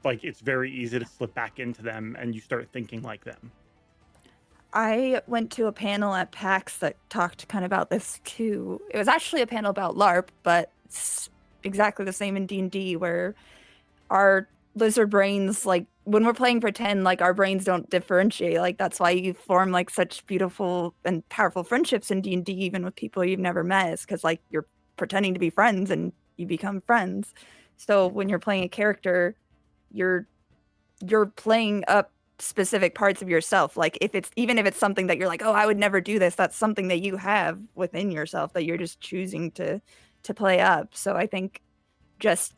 like it's very easy to slip back into them and you start thinking like them. I went to a panel at PAX that talked kind of about this too. It was actually a panel about LARP, but it's exactly the same in D&D, where our lizard brains, like when we're playing pretend, like our brains don't differentiate. Like that's why you form like such beautiful and powerful friendships in D&D, even with people you've never met, is because like you're pretending to be friends and you become friends. So when you're playing a character, you're playing up specific parts of yourself. Like if it's something that you're like, oh, I would never do this, that's something that you have within yourself that you're just choosing to play up. So I think just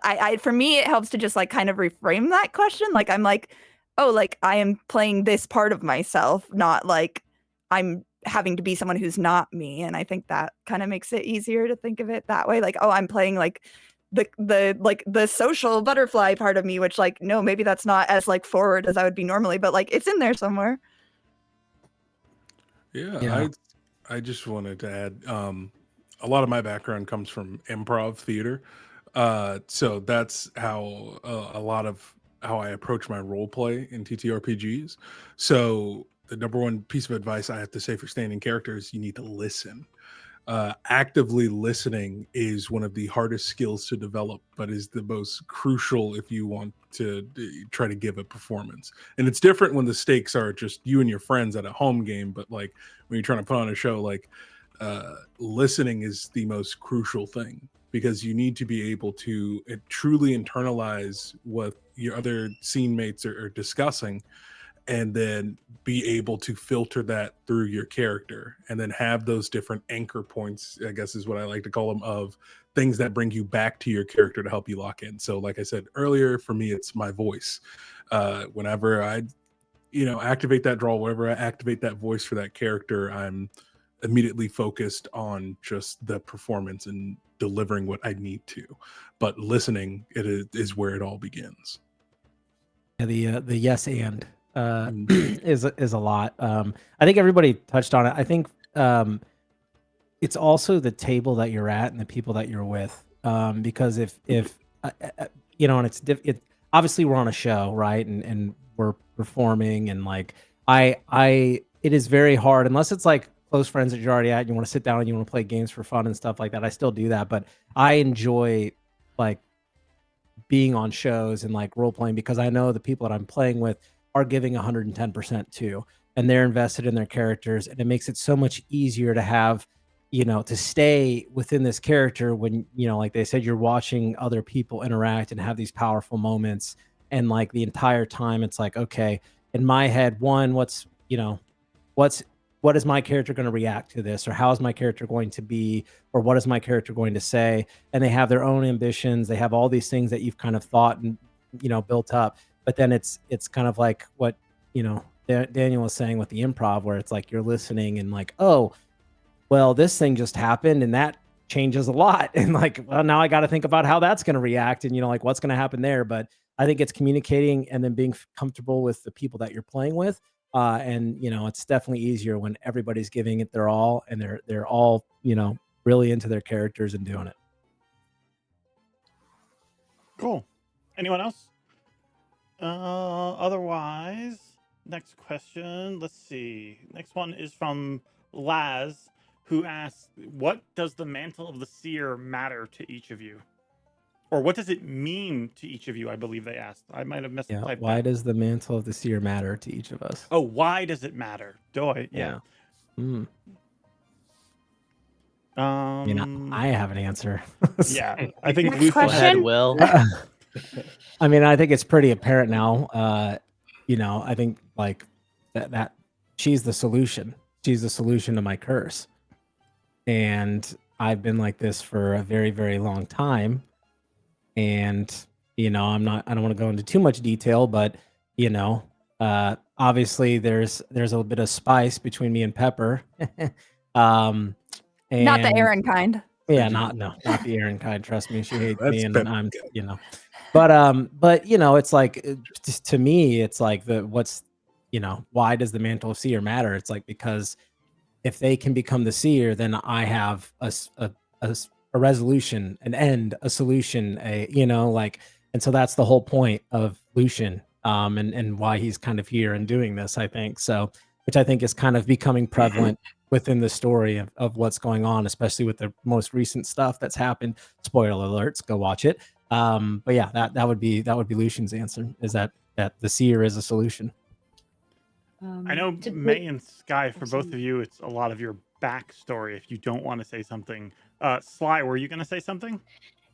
I for me it helps to just like kind of reframe that question. Like I'm like, oh, like I am playing this part of myself, not like I'm having to be someone who's not me. And I think that kind of makes it easier to think of it that way. Like, oh, I'm playing like the social butterfly part of me, which like, no, maybe that's not as like forward as I would be normally, but like it's in there somewhere. Yeah. I just wanted to add, a lot of my background comes from improv theater. So that's how a lot of how I approach my role play in TTRPGs. So the number one piece of advice I have to say for staying in character is you need to listen. Actively listening is one of the hardest skills to develop, but is the most crucial if you want to try to give a performance. And it's different when the stakes are just you and your friends at a home game, but like when you're trying to put on a show, like listening is the most crucial thing, because you need to be able to truly internalize what your other scene mates are discussing, and then be able to filter that through your character, and then have those different anchor points, I guess is what I like to call them, of things that bring you back to your character to help you lock in. So like I said earlier, for me, it's my voice. Whenever I, activate that draw, whenever I activate that voice for that character, I'm immediately focused on just the performance and delivering what I need to. But listening, is where it all begins. Yeah, the yes and is a lot. I think everybody touched on it. I think it's also the table that you're at and the people that you're with. Because if and it obviously we're on a show, right? And we're performing, and like it is very hard unless it's like close friends that you're already at. And you want to sit down and you want to play games for fun and stuff like that. I still do that, but I enjoy like being on shows and like role playing, because I know the people that I'm playing with are giving 110% too, and they're invested in their characters, and it makes it so much easier to have, to stay within this character when, like they said, you're watching other people interact and have these powerful moments. And like the entire time it's like, okay, in my head, what is my character going to react to this, or how is my character going to be, or what is my character going to say? And they have their own ambitions. They have all these things that you've kind of thought and, built up. But then it's kind of like what, Daniel was saying with the improv, where it's like you're listening and like, oh, well, this thing just happened, and that changes a lot. And like, well, now I got to think about how that's going to react and, like what's going to happen there. But I think it's communicating and then being comfortable with the people that you're playing with. And, it's definitely easier when everybody's giving it their all and they're all, really into their characters and doing it. Cool. Anyone else? Otherwise, next question. Let's see. Next one is from Laz, who asks, "What does the mantle of the seer matter to each of you, or what does it mean to each of you?" I believe they asked. I might have missed. Yeah. Why does the mantle of the seer matter to each of us? Oh, why does it matter? Doy. Yeah. Mm. I have an answer. Yeah, I think Next Lucius Go ahead, question? Will. I mean, I think it's pretty apparent now. I think like that she's the solution. She's the solution to my curse. And I've been like this for a very, very long time. And, I don't want to go into too much detail, but, obviously there's a little bit of spice between me and Pepper. Not the and- Aaron kind. Yeah, not the Aaron kind. Trust me, she hates me, and Pepper. I'm, But it's like just to me, it's like why does the mantle of seer matter? It's like because if they can become the seer, then I have a resolution, an end, a solution, and so that's the whole point of Lucian, and why he's kind of here and doing this, I think. So, which I think is kind of becoming prevalent within the story of what's going on, especially with the most recent stuff that's happened. Spoiler alerts, go watch it. But yeah, that would be Lucian's answer, is that the seer is a solution. I know May and Sky, for both of you, it's a lot of your backstory. If you don't want to say something, Sly, were you going to say something?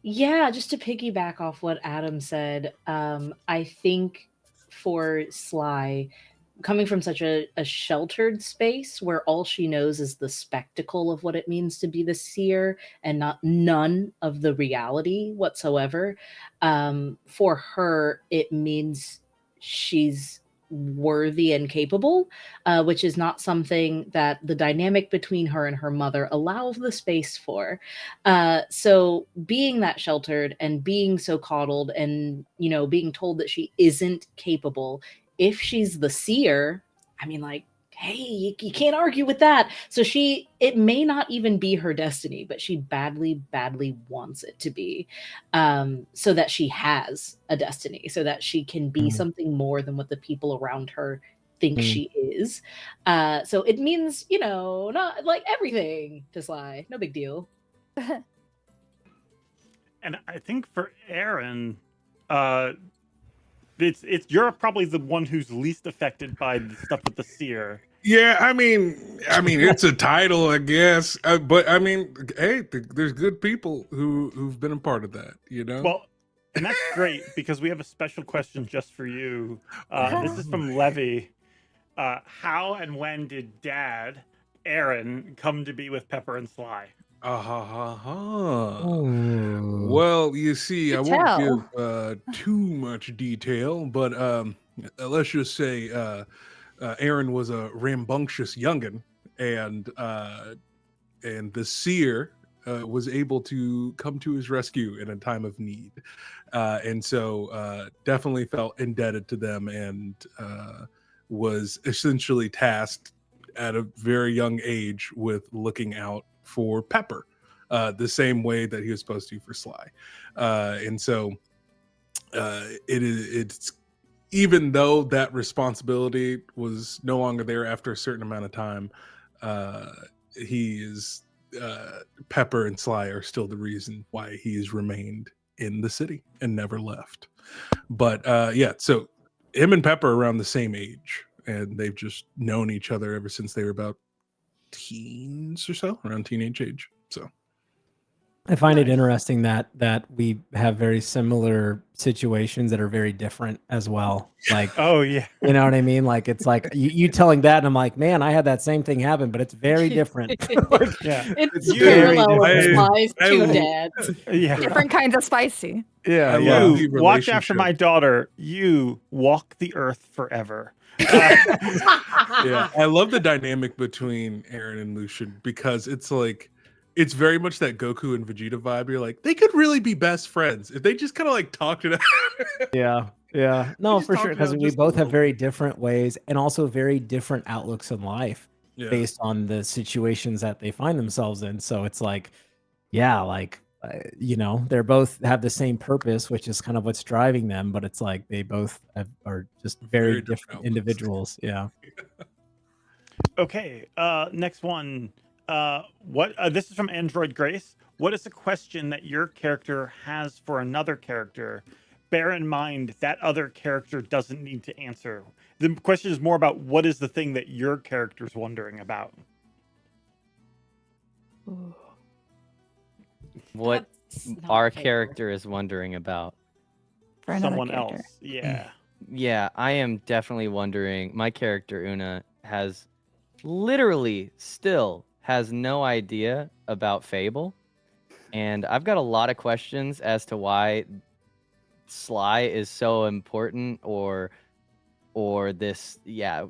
Yeah, just to piggyback off what Adam said, I think for Sly, coming from such a sheltered space where all she knows is the spectacle of what it means to be the seer and none of the reality whatsoever, for her, it means she's worthy and capable, which is not something that the dynamic between her and her mother allow the space for. So being that sheltered and being so coddled and, being told that she isn't capable, if she's the seer, I mean, like, hey, you can't argue with that. So it may not even be her destiny, but she badly, badly wants it to be, so that she has a destiny, so that she can be something more than what the people around her think she is. So it means, not like everything to Sly. No big deal. And I think for Aaron, it's you're probably the one who's least affected by the stuff with the seer. Yeah, I mean, it's a title, I guess. But I mean, hey, there's good people who've been a part of that, Well, and that's great because we have a special question just for you. This is from Levy. How and when did Dad, Aaron, come to be with Pepper and Sly? Well, you see, I won't give too much detail, but let's just say Aaron was a rambunctious youngin, and the seer was able to come to his rescue in a time of need, and so definitely felt indebted to them, and was essentially tasked at a very young age with looking out for Pepper, the same way that he was supposed to for Sly, and so it's even though that responsibility was no longer there after a certain amount of time, Pepper and Sly are still the reason why he's remained in the city and never left. But so him and Pepper are around the same age, and they've just known each other ever since they were about teens or so, around teenage age. So I find it interesting that we have very similar situations that are very different as well. Like, oh yeah, you know what I mean? Like, it's like you telling that, and I'm like, man, I had that same thing happen, but it's very different. Yeah, it's a parallel of Sly's two dads. Yeah, Different kinds of spicy. Yeah, you watch after my daughter. You walk the earth forever. Yeah, I love the dynamic between Aaron and Lucian because it's like it's very much that Goku and Vegeta vibe. You're like, they could really be best friends if they just kind of like talked it out. Yeah. No, just for talked sure, because about we just a both have little very bit. different ways and also very different outlooks in life Yeah. based on the situations that they find themselves in. So it's like, yeah, like they're both have the same purpose, which is kind of what's driving them, but it's like they both are just very different outlooks. individuals. Yeah. Okay, next one. What this is from Android Grace. What is a question that your character has for another character? Bear in mind that other character doesn't need to answer. The question is more about what is the thing that your character's wondering about. What That's not our fair. character is wondering about. For another Someone character. else. Yeah. Yeah, I am definitely wondering. My character Una has literally still has no idea about Fable, and I've got a lot of questions as to why Sly is so important, or this, yeah,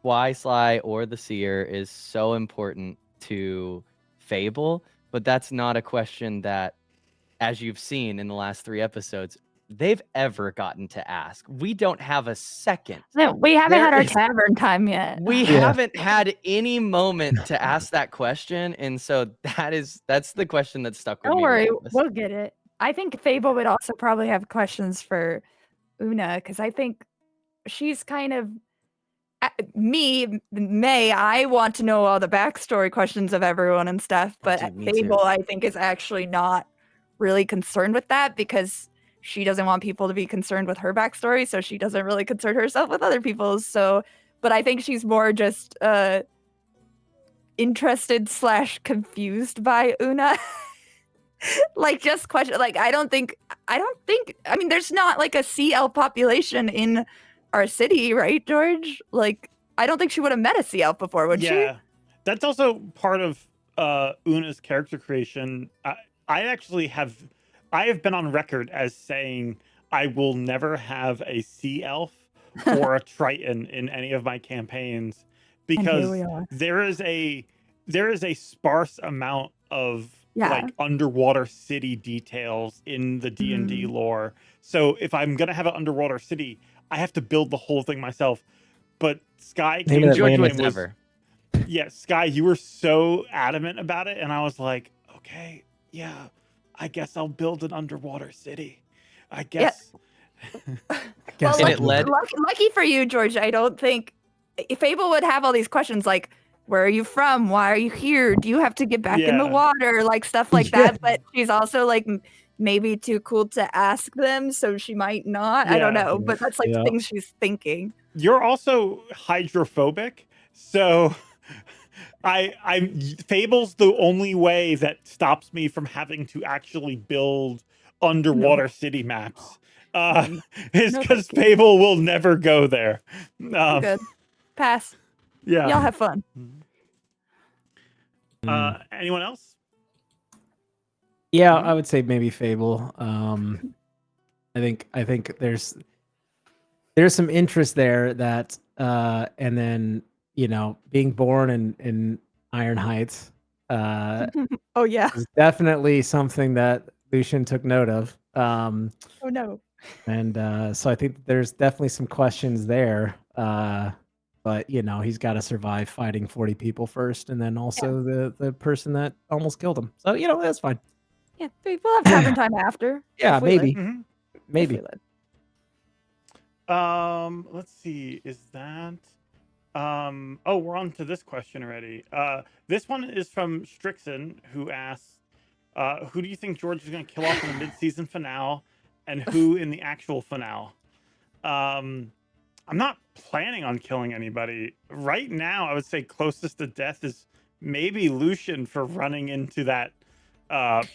why Sly or the Seer is so important to Fable. But that's not a question that, as you've seen in the last 3 episodes, they've ever gotten to ask. We don't have a second. No, we haven't There had our is- tavern time yet. We Yeah. haven't had any moment to ask that question, and so that's the question that stuck with Don't me. worry, the longest. we'll get it. I think Fable would also probably have questions for Una, because I think she's kind of May. I want to know all the backstory questions of everyone and stuff, but dude, me Fable, too. I think, is actually not really concerned with that because she doesn't want people to be concerned with her backstory, so she doesn't really concern herself with other people's. So, but I think she's more just interested / confused by Una. Like, just question, like, I don't think I mean, there's not like a CL population in our city, right, George? Like, I don't think she would have met a CL before, would she? Yeah. That's also part of Una's character creation. I have been on record as saying I will never have a sea elf or a triton in any of my campaigns because we are. there is a sparse amount of Yeah. like underwater city details in the D&D lore. So if I'm going to have an underwater city, I have to build the whole thing myself. But Sky Name came of to that me George land and would was- never. yeah, Sky, you were so adamant about it, and I was like, okay, yeah, I guess I'll build an underwater city. I guess. Guess And I it can- led- lucky for you, George. I don't think Fable would have all these questions like, where are you from? Why are you here? Do you have to get back in the Yeah. water? Like, stuff like Yeah. that. But she's also like maybe too cool to ask them, so she might not. I don't Yeah. know, but that's like Yeah. things she's thinking. You're also hydrophobic, so I'm Fable's the only way that stops me from having to actually build underwater city maps. Is No, because thank you. Fable will never go there. Good. Pass. Yeah. Y'all have fun. Anyone else? Yeah, I would say maybe Fable. I think there's some interest there that and then being born in Iron Heights Oh yeah. is definitely something that Lucian took note of. Oh no. And so I think there's definitely some questions there. But he's got to survive fighting 40 people first, and then also the person that almost killed him. So that's fine. Yeah, we'll have tavern time after. Yeah, if we maybe, live. Mhm. If maybe. we live. Let's see. Is that? Oh, we're on to this question already. This one is from Strixon, who asks, "Who do you think George is going to kill off in the mid-season finale, and who in the actual finale?" I'm not planning on killing anybody right now. I would say closest to death is maybe Lucian for running into that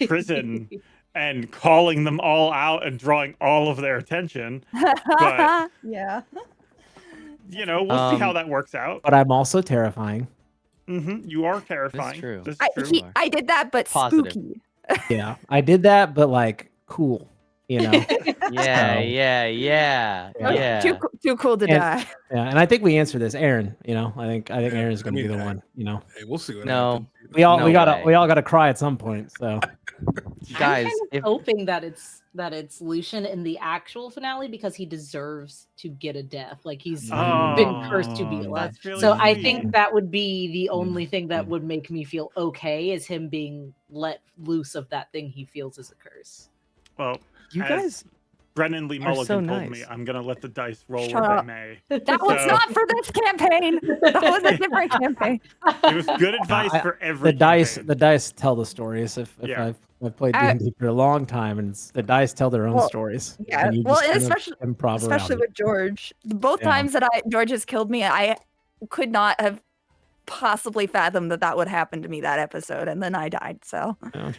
prison and calling them all out and drawing all of their attention. But- yeah. We'll see how that works out. But I'm also terrifying. You are terrifying. true. This is true. I did that, but Positive. spooky. Yeah, I did that, but like cool. Yeah, So- yeah. Yeah. Too cool to And- die. Yeah, and I think we answered this, Aaron. I think Aaron's going to be the one. Hey, we'll see what No. happens. We all No we way. gotta cry at some point. So Guys, I'm kind of if hoping that it's Lucian in the actual finale because he deserves to get a death. Like he's been cursed to be alive. That's really So I sweet. think that would be the only thing that would make me feel okay is him being let loose of that thing he feels is a curse. Well, you as guys Brennan Lee are Mulligan so told me, nice. I'm gonna let the dice roll Shut where up. they may. That was So- not for this campaign. That was a different campaign. It was good advice for every the campaign. dice tell the stories. If Yeah. I've played D&D for a long time, and the dice tell their own Well, stories. Yeah, and you well, just kind of especially improv especially around with George. Both Yeah. times that George has killed me, I could not have possibly fathomed that would happen to me that episode, and then I died. So, Yeah.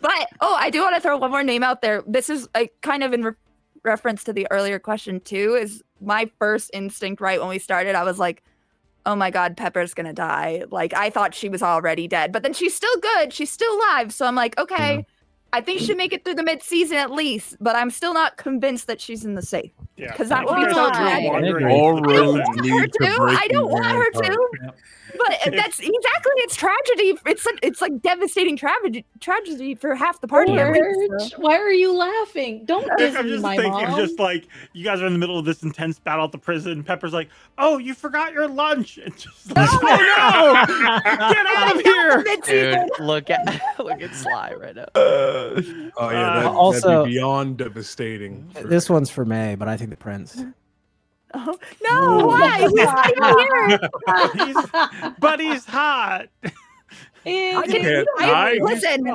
but I do want to throw one more name out there. This is kind of in reference to the earlier question too. Is my first instinct right when we started? I was like, oh my God, Pepper's gonna die. Like I thought she was already dead, but then she's still good. She's still alive. So I'm like, okay. Yeah. I think she'll make it through the mid-season at least, but I'm still not convinced that she's in the safe. Yeah, Because that would be You so guys are tragic. wandering All into the roads prison. lead to I breaking don't want her Aaron's to. heart. But that's exactly, it's tragedy. It's like devastating tragedy for half the party at least. George, why are you laughing? Don't diss I'm me, just my thinking, mom. just like you guys are in the middle of this intense battle at the prison. Pepper's like, "Oh, you forgot your lunch!" And just like, Oh no! Get out of here! Mid-season. Dude, look at Sly right now. Oh yeah, that'd Also- be beyond devastating. for- This one's for May, but I think the prince. Oh, no, why? He's not here. but he's hot. I can't die. listen,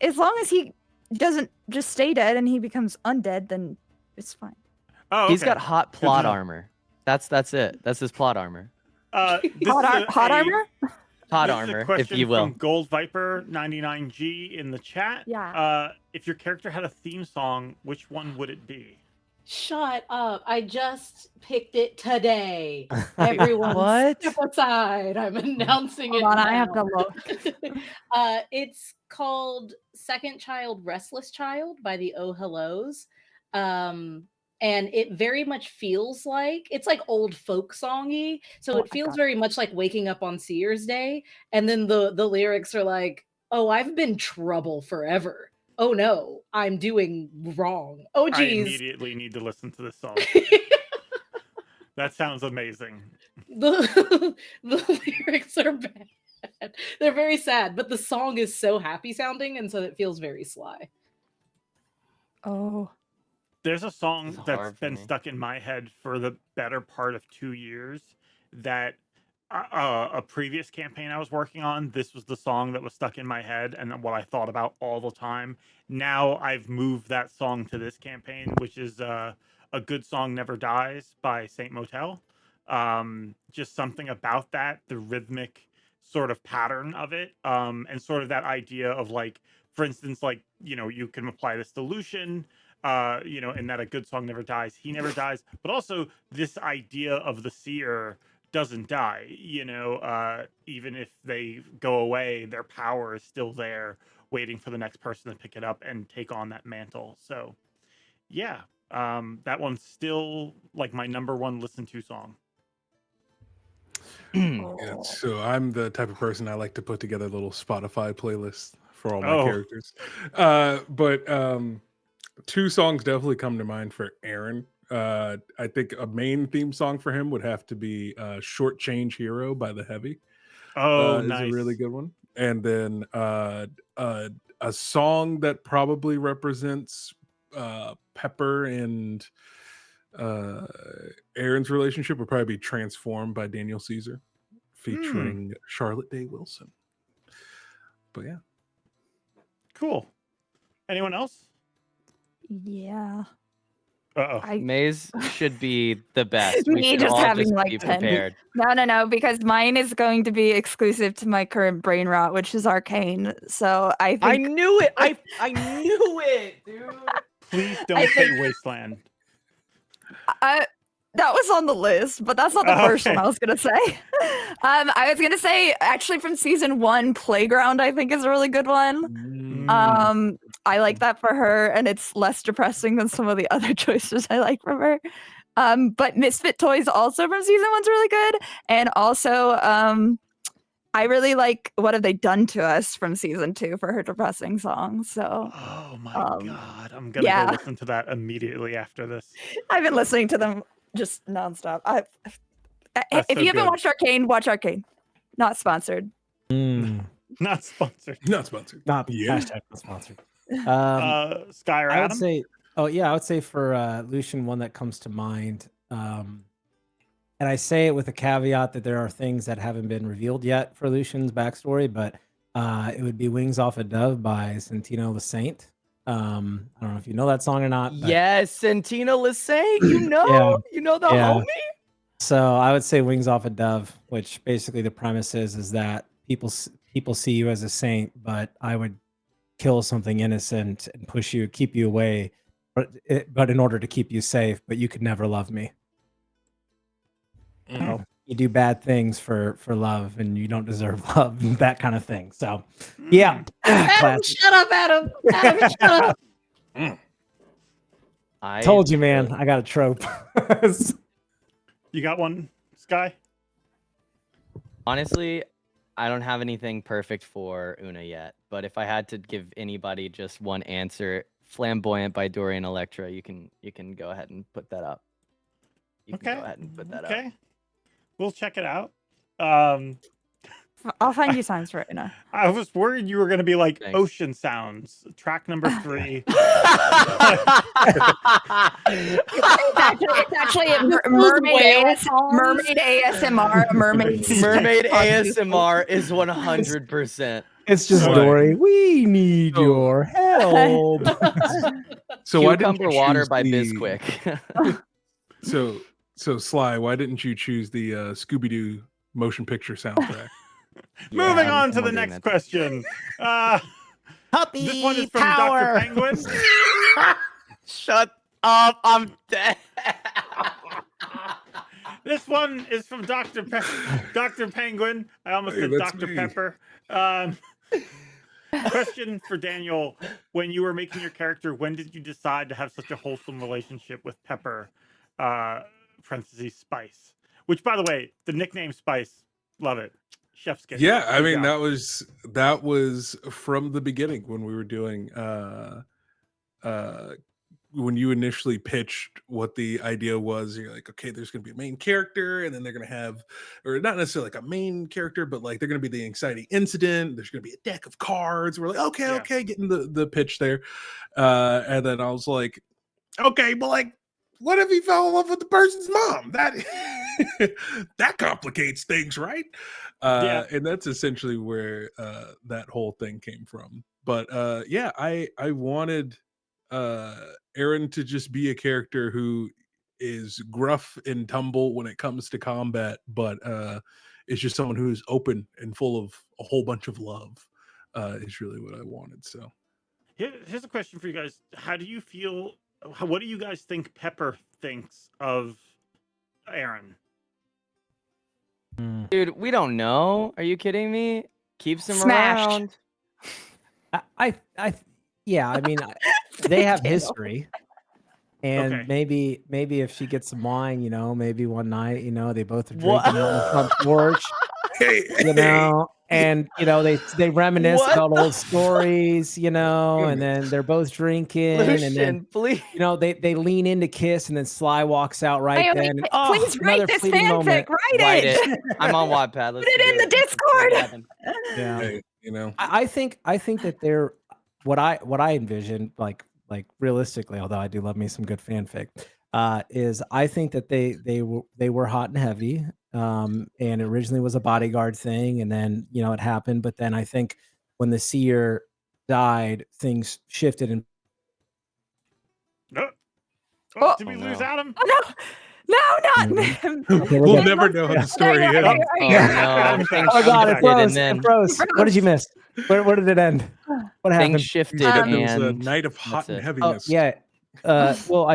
as long as he doesn't just stay dead and he becomes undead, then it's fine. Oh, He's okay. got hot Good plot to know. armor. That's it. That's his plot armor. This Hot is armor? Hot this is a armor, if question you will. From Gold Viper 99G in the chat. Yeah. If your character had a theme song, which one would it be? Shut up. I just picked it today. Everyone what? step aside. I'm announcing Hold it on, now. I have to look. It's called Second Child, Restless Child by the Oh Hellos. And it very much feels like it's like old folk songy. So Oh, it feels very much like waking up on Sears Day. And then the lyrics are like, oh, I've been trouble forever. Oh no, I'm doing wrong. Oh I geez. immediately need to listen to this song. That sounds amazing. the lyrics are bad. They're very sad, but the song is so happy sounding, and so it feels very Sly. Oh. There's a song It's hard that's for been me. stuck in my head for the better part of 2 years that a previous campaign I was working on, this was the song that was stuck in my head and what I thought about all the time. Now I've moved that song to this campaign, which is A Good Song Never Dies by Saint Motel. Just something about that, the rhythmic sort of pattern of it, and sort of that idea of like, for instance, like, you know, you can apply this to Lucian, you know, and that a good song never dies, he never dies, but also this idea of the seer doesn't die, you know, even if they go away, their power is still there, waiting for the next person to pick it up and take on that mantle. So, yeah, that one's still like my #1 listen to song. Yeah, so I'm the type of person I like to put together little Spotify playlists for all my Oh. characters. But 2 songs definitely come to mind for Aaron. I think a main theme song for him would have to be Short Change Hero by The Heavy. Oh, Is nice. a really good one. And then a song that probably represents Pepper and Aaron's relationship would probably be Transformed by Daniel Caesar, featuring Charlotte Day Wilson. But yeah. Cool. Anyone else? Yeah. Uh-oh. Maze should be the best. Me should just all having, just like, be 10. prepared. No, because mine is going to be exclusive to my current brain rot, which is Arcane. So I think I knew it. I knew it, dude. Please I don't say think- Wasteland. that was on the list, but that's not the first one Okay. I was gonna say. I was gonna say actually from season 1, Playground I think is a really good one. I like that for her, and it's less depressing than some of the other choices I like from her. But Misfit Toys also from season 1's really good, and also I really like What Have They Done to Us from season 2 for her depressing song. So Oh my Um, god, I'm gonna yeah. go listen to that immediately after this. I've been listening to them just nonstop. That's If so you haven't good. watched Arcane, watch Arcane. Not sponsored. Not sponsored. Not sponsored. Not Yeah. hashtag not sponsored. Sky or I would Adam? say, oh yeah, I would say for Lucian, one that comes to mind. And I say it with a caveat that there are things that haven't been revealed yet for Lucian's backstory, but it would be "Wings Off a Dove" by Santino the Saint. I don't know if you know that song or not. But Yes, Santino Lissaint, you know, Yeah, you know the yeah. homie. So I would say "Wings Off a Dove," which basically the premise is that people see you as a saint, but I would kill something innocent and push you, keep you away, but in order to keep you safe, but you could never love me. So you do bad things for love, and you don't deserve love, that kind of thing. So, yeah. Adam, Classic. shut up, Adam. Adam, shut up. I Told you, man. I got a trope. You got one, Sky? Honestly, I don't have anything perfect for Una yet, but if I had to give anybody just one answer, "Flamboyant" by Dorian Electra, you can go ahead and put that up. You can go ahead and put that up. Okay. We'll check it out. I'll find you signs for it now. I was worried you were going to be like Thanks. Ocean Sounds, track number 3. It's actually a mermaid ASMR. Mermaid ASMR is 100%. It's just Right. Dory. We need your help. So why didn't Cucumber you Water choose by the- Bizquick. So Sly, why didn't you choose the Scooby-Doo motion picture soundtrack? Moving on I'm to the wondering next that. question. Puppy This one is from power. Dr. Penguin. Shut up! I'm dead. This one is from Dr. Penguin. I almost Hey, said that's Dr. me. Pepper. Question for Daniel. When you were making your character, when did you decide to have such a wholesome relationship with Pepper, parentheses, Spice? Which, by the way, the nickname Spice, love it. Chef's kiss. Yeah, I Good mean job. that was from the beginning when we were doing when you initially pitched what the idea was. You're like, okay, there's gonna be a main character, and then they're gonna have, or not necessarily like a main character, but like they're gonna be the exciting incident. There's gonna be a deck of cards. We're like, okay, Yeah. okay, getting the pitch there, and then I was like, okay, but like, what if he fell in love with the person's mom? That that complicates things, right? And that's essentially where that whole thing came from. But yeah, I wanted Aaron to just be a character who is gruff and tumble when it comes to combat, but is just someone who is open and full of a whole bunch of love. Is really what I wanted. So Here's a question for you guys. How do you feel? What do you guys think Pepper thinks of Aaron? Dude, we don't know. Are you kidding me? Keeps him Smashed. around. Yeah, I mean, they have history. And Okay. maybe if she gets some wine, maybe one night, they both are What? drinking out on the front porch, and they reminisce What about the old stories, and then they're both drinking, and then Lucian, please. they lean in to kiss, and then Sly walks out right Naomi, then. And, please another write this fleeting moment. fanfic. Write Write it. it. I'm on Wattpad. Let's Put it do in the Let's make it Discord. happen. Yeah. hey, I think that they're what I envision, like realistically, although I do love me some good fanfic, is I think that they were hot and heavy, and it originally was a bodyguard thing, and then it happened, but then I think when the seer died, things shifted and Did we Oh, lose no. Adam? Oh, no, not. we'll never know how the story Yeah, ends. Oh I'm no! back. Things oh god, it shifted, and froze. then It froze. What did you miss? Where did it end? What happened? things shifted, It was a and night of hot and it. Oh heaviness. yeah. Well,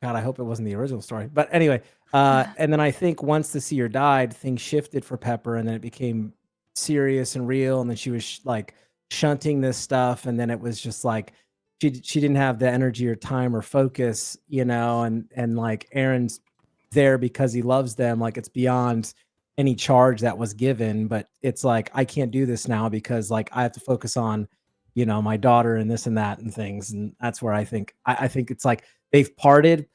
God, I hope it wasn't the original story. But anyway, and then I think once the seer died, things shifted for Pepper, and then it became serious and real. And then she was like shunting this stuff, and then it was just like she didn't have the energy or time or focus, and like Aaron's there because he loves them. Like it's beyond any charge that was given, but it's like I can't do this now because like I have to focus on, my daughter and this and that and things. And that's where I think I think it's like they've parted,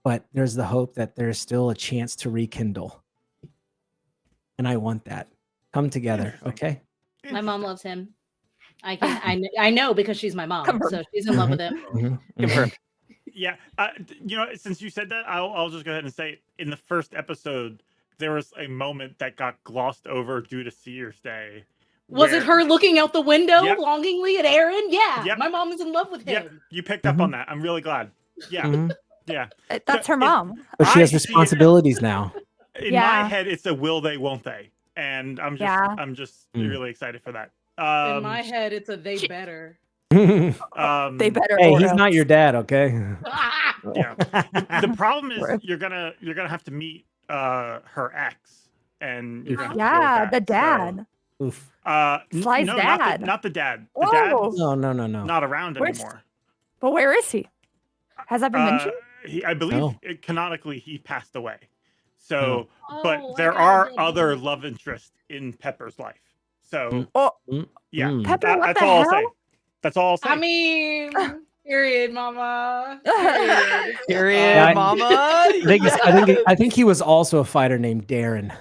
but there's the hope that there's still a chance to rekindle. And I want that. Come together, okay? My mom loves him. I know because she's my mom, so she's in love with him. Confirmed. Yeah, since you said that, I'll just go ahead and say in the first episode there was a moment that got glossed over due to Seer's Day. Was it her looking out the window Yep. longingly at Aaron? Yeah, Yep. my mom is in love with him. Yep, you picked up on that. I'm really glad. Yeah, yeah. That's her mom. But she has I see it- responsibilities now. In Yeah. my head, it's a will they, won't they, and I'm just really excited for that. In my head, it's a they better. They better. Hey, or he's else. not your dad, okay? Yeah. The problem is you're gonna have to meet her ex, and you're gonna have to deal with Yeah, that, the dad. Oof. Sly's no, dad. not the dad. The dad's Whoa. No. not around Where's- anymore. But where is he? Has that been mentioned? I believe No. canonically he passed away. So, Oh, but I there got are it. other love interests in Pepper's life. So, Oh, yeah, Mm. Pepper, what that's the all hell? I'll say. That's all I'll say. I mean, period, mama. Period, Yeah, mama. I think he was also a fighter named Darren.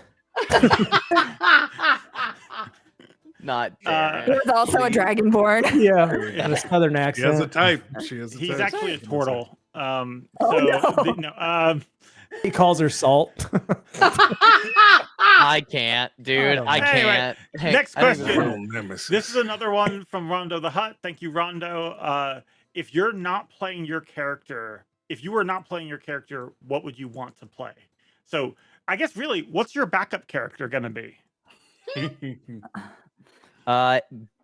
Not Uh, Darren. He was also a dragonborn. Yeah, and a southern She has a accent. type. She has a He's type. actually a turtle. Oh, So no. He calls her Salt. I can't, dude. I Anyway, can't. Hey, next I don't question. know. Oh, nemesis. This is another one from Rondo the Hutt. Thank you, Rondo. If you're not playing your character, what would you want to play? So I guess really, what's your backup character gonna be?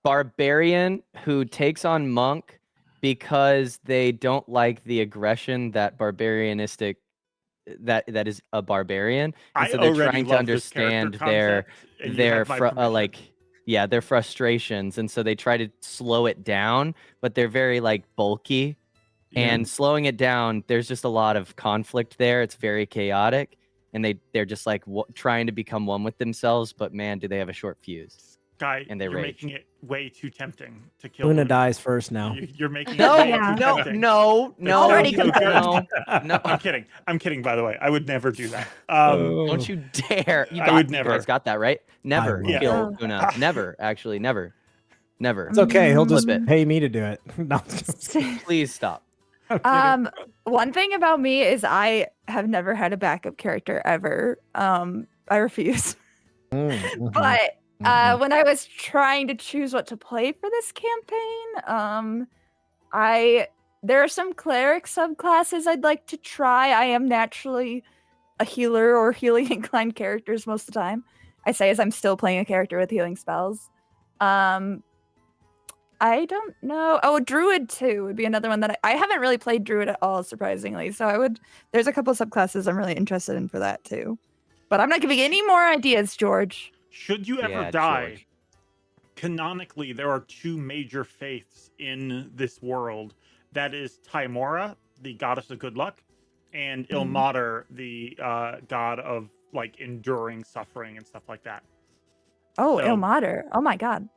Barbarian who takes on monk because they don't like the aggression that barbarianistic that is a barbarian, and I so they're already trying to love this character understand their concept, and you have my permission. their frustrations, and so they try to slow it down, but they're very like bulky, and slowing it down, there's just a lot of conflict there. It's very chaotic, and they're just like trying to become one with themselves, but man, do they have a short fuse. Guy, and they you're rage. making it way too tempting to kill. Luna dies first now. You're making No, it way Yeah. too no, tempting. no, no, Already so good. no, no. I'm kidding. I'm kidding. By the way, I would never do that. Don't you dare! You I would you never. guys got that right. Never will. kill Una. Never, actually, never. It's okay. He'll just Flip it. pay me to do it. No. Please stop. One thing about me is I have never had a backup character ever. I refuse. But when I was trying to choose what to play for this campaign, there are some cleric subclasses I'd like to try. I am naturally a healer or healing inclined characters most of the time. I say as I'm still playing a character with healing spells. I don't know. Oh, Druid too would be another one that I haven't really played Druid at all, surprisingly. So there's a couple of subclasses I'm really interested in for that too. But I'm not giving any more ideas, George. Should you ever Yeah, die, George. canonically, there are two major faiths in this world. That is Tymora, the goddess of good luck, and Ilmater, the god of like enduring suffering and stuff like that. Oh, So- Ilmater. Oh my god.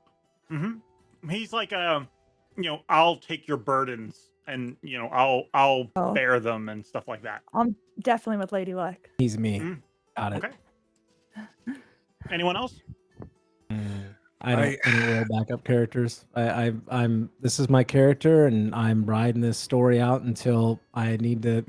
He's like I'll take your burdens and I'll Oh. bear them and stuff like that. I'm definitely with Lady Luck. He's me. Mm. Got it. Okay. Anyone else? I don't roll backup characters. I'm this is my character, and I'm riding this story out until I need to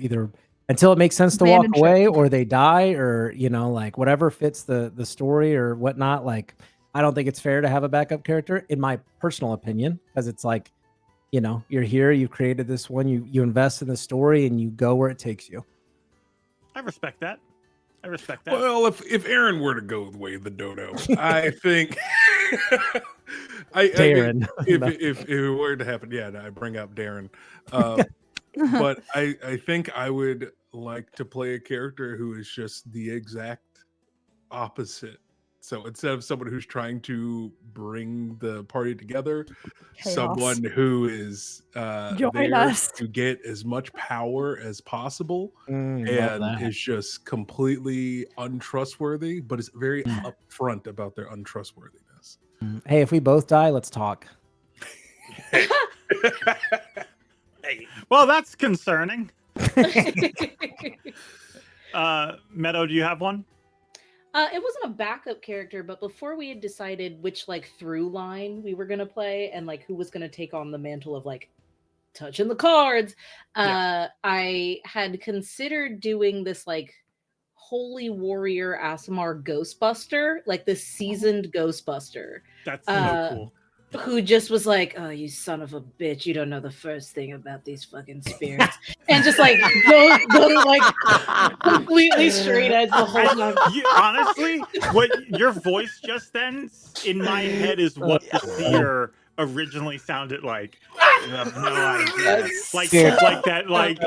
until it makes sense to walk Abandon away, ship. or they die, or like whatever fits the story or whatnot. Like I don't think it's fair to have a backup character, in my personal opinion, because it's like, you're here, you created this one, you invest in the story, and you go where it takes you. I respect that. Well, if Aaron were to go the way of the dodo, I think Darren. if it were to happen, I bring up Darren. But I think I would like to play a character who is just the exact opposite So instead of someone who's trying to bring the party together, Chaos. someone who is Join there us. to get as much power as possible Love and that. is just completely untrustworthy, but is very upfront about their untrustworthiness. Hey, if we both die, let's talk. Well, that's concerning. Meadow, do you have one? It wasn't a backup character, but before we had decided which like through line we were gonna play and like who was gonna take on the mantle of like touching the cards, I had considered doing this like holy warrior Asimar Ghostbuster, like this seasoned Ghostbuster. That's so cool. Who just was like, "Oh, you son of a bitch! You don't know the first thing about these fucking spirits," and just like go to like completely straight edge the whole time. Honestly, what your voice just then in my head is what the seer originally sounded like. You have no idea. Like that, like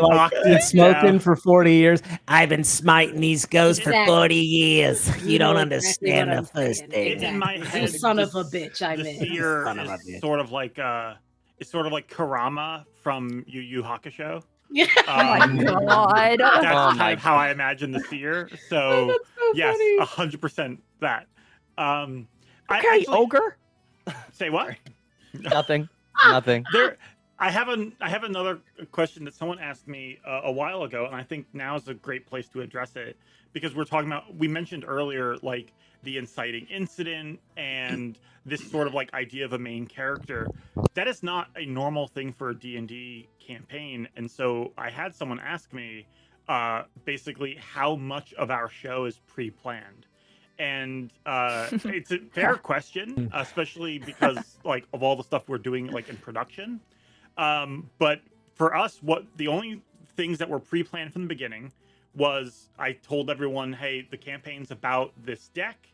Been smoking for 40 years. I've been smiting these ghosts for Exactly. 40 years. You don't know understand exactly the what first I'm thing. saying. in my Exactly. head, You son of the- a bitch! I the mean, seer Son of a is bitch. sort of like it's sort of like Karama from Yu Yu Hakusho. yeah. Oh my god. That's Oh kind my of how I imagine the seer. So That's so yes, funny. 100% that. I Okay, actually- ogre. Say what? Nothing. Nothing. I have another question that someone asked me a while ago, and I think now is a great place to address it because we mentioned earlier like the inciting incident and this sort of like idea of a main character. That is not a normal thing for a D&D campaign, and so I had someone ask me basically how much of our show is pre-planned. And it's a fair question, especially because like of all the stuff we're doing like in production. But for us, what the only things that were pre-planned from the beginning was I told everyone, hey, the campaign's about this deck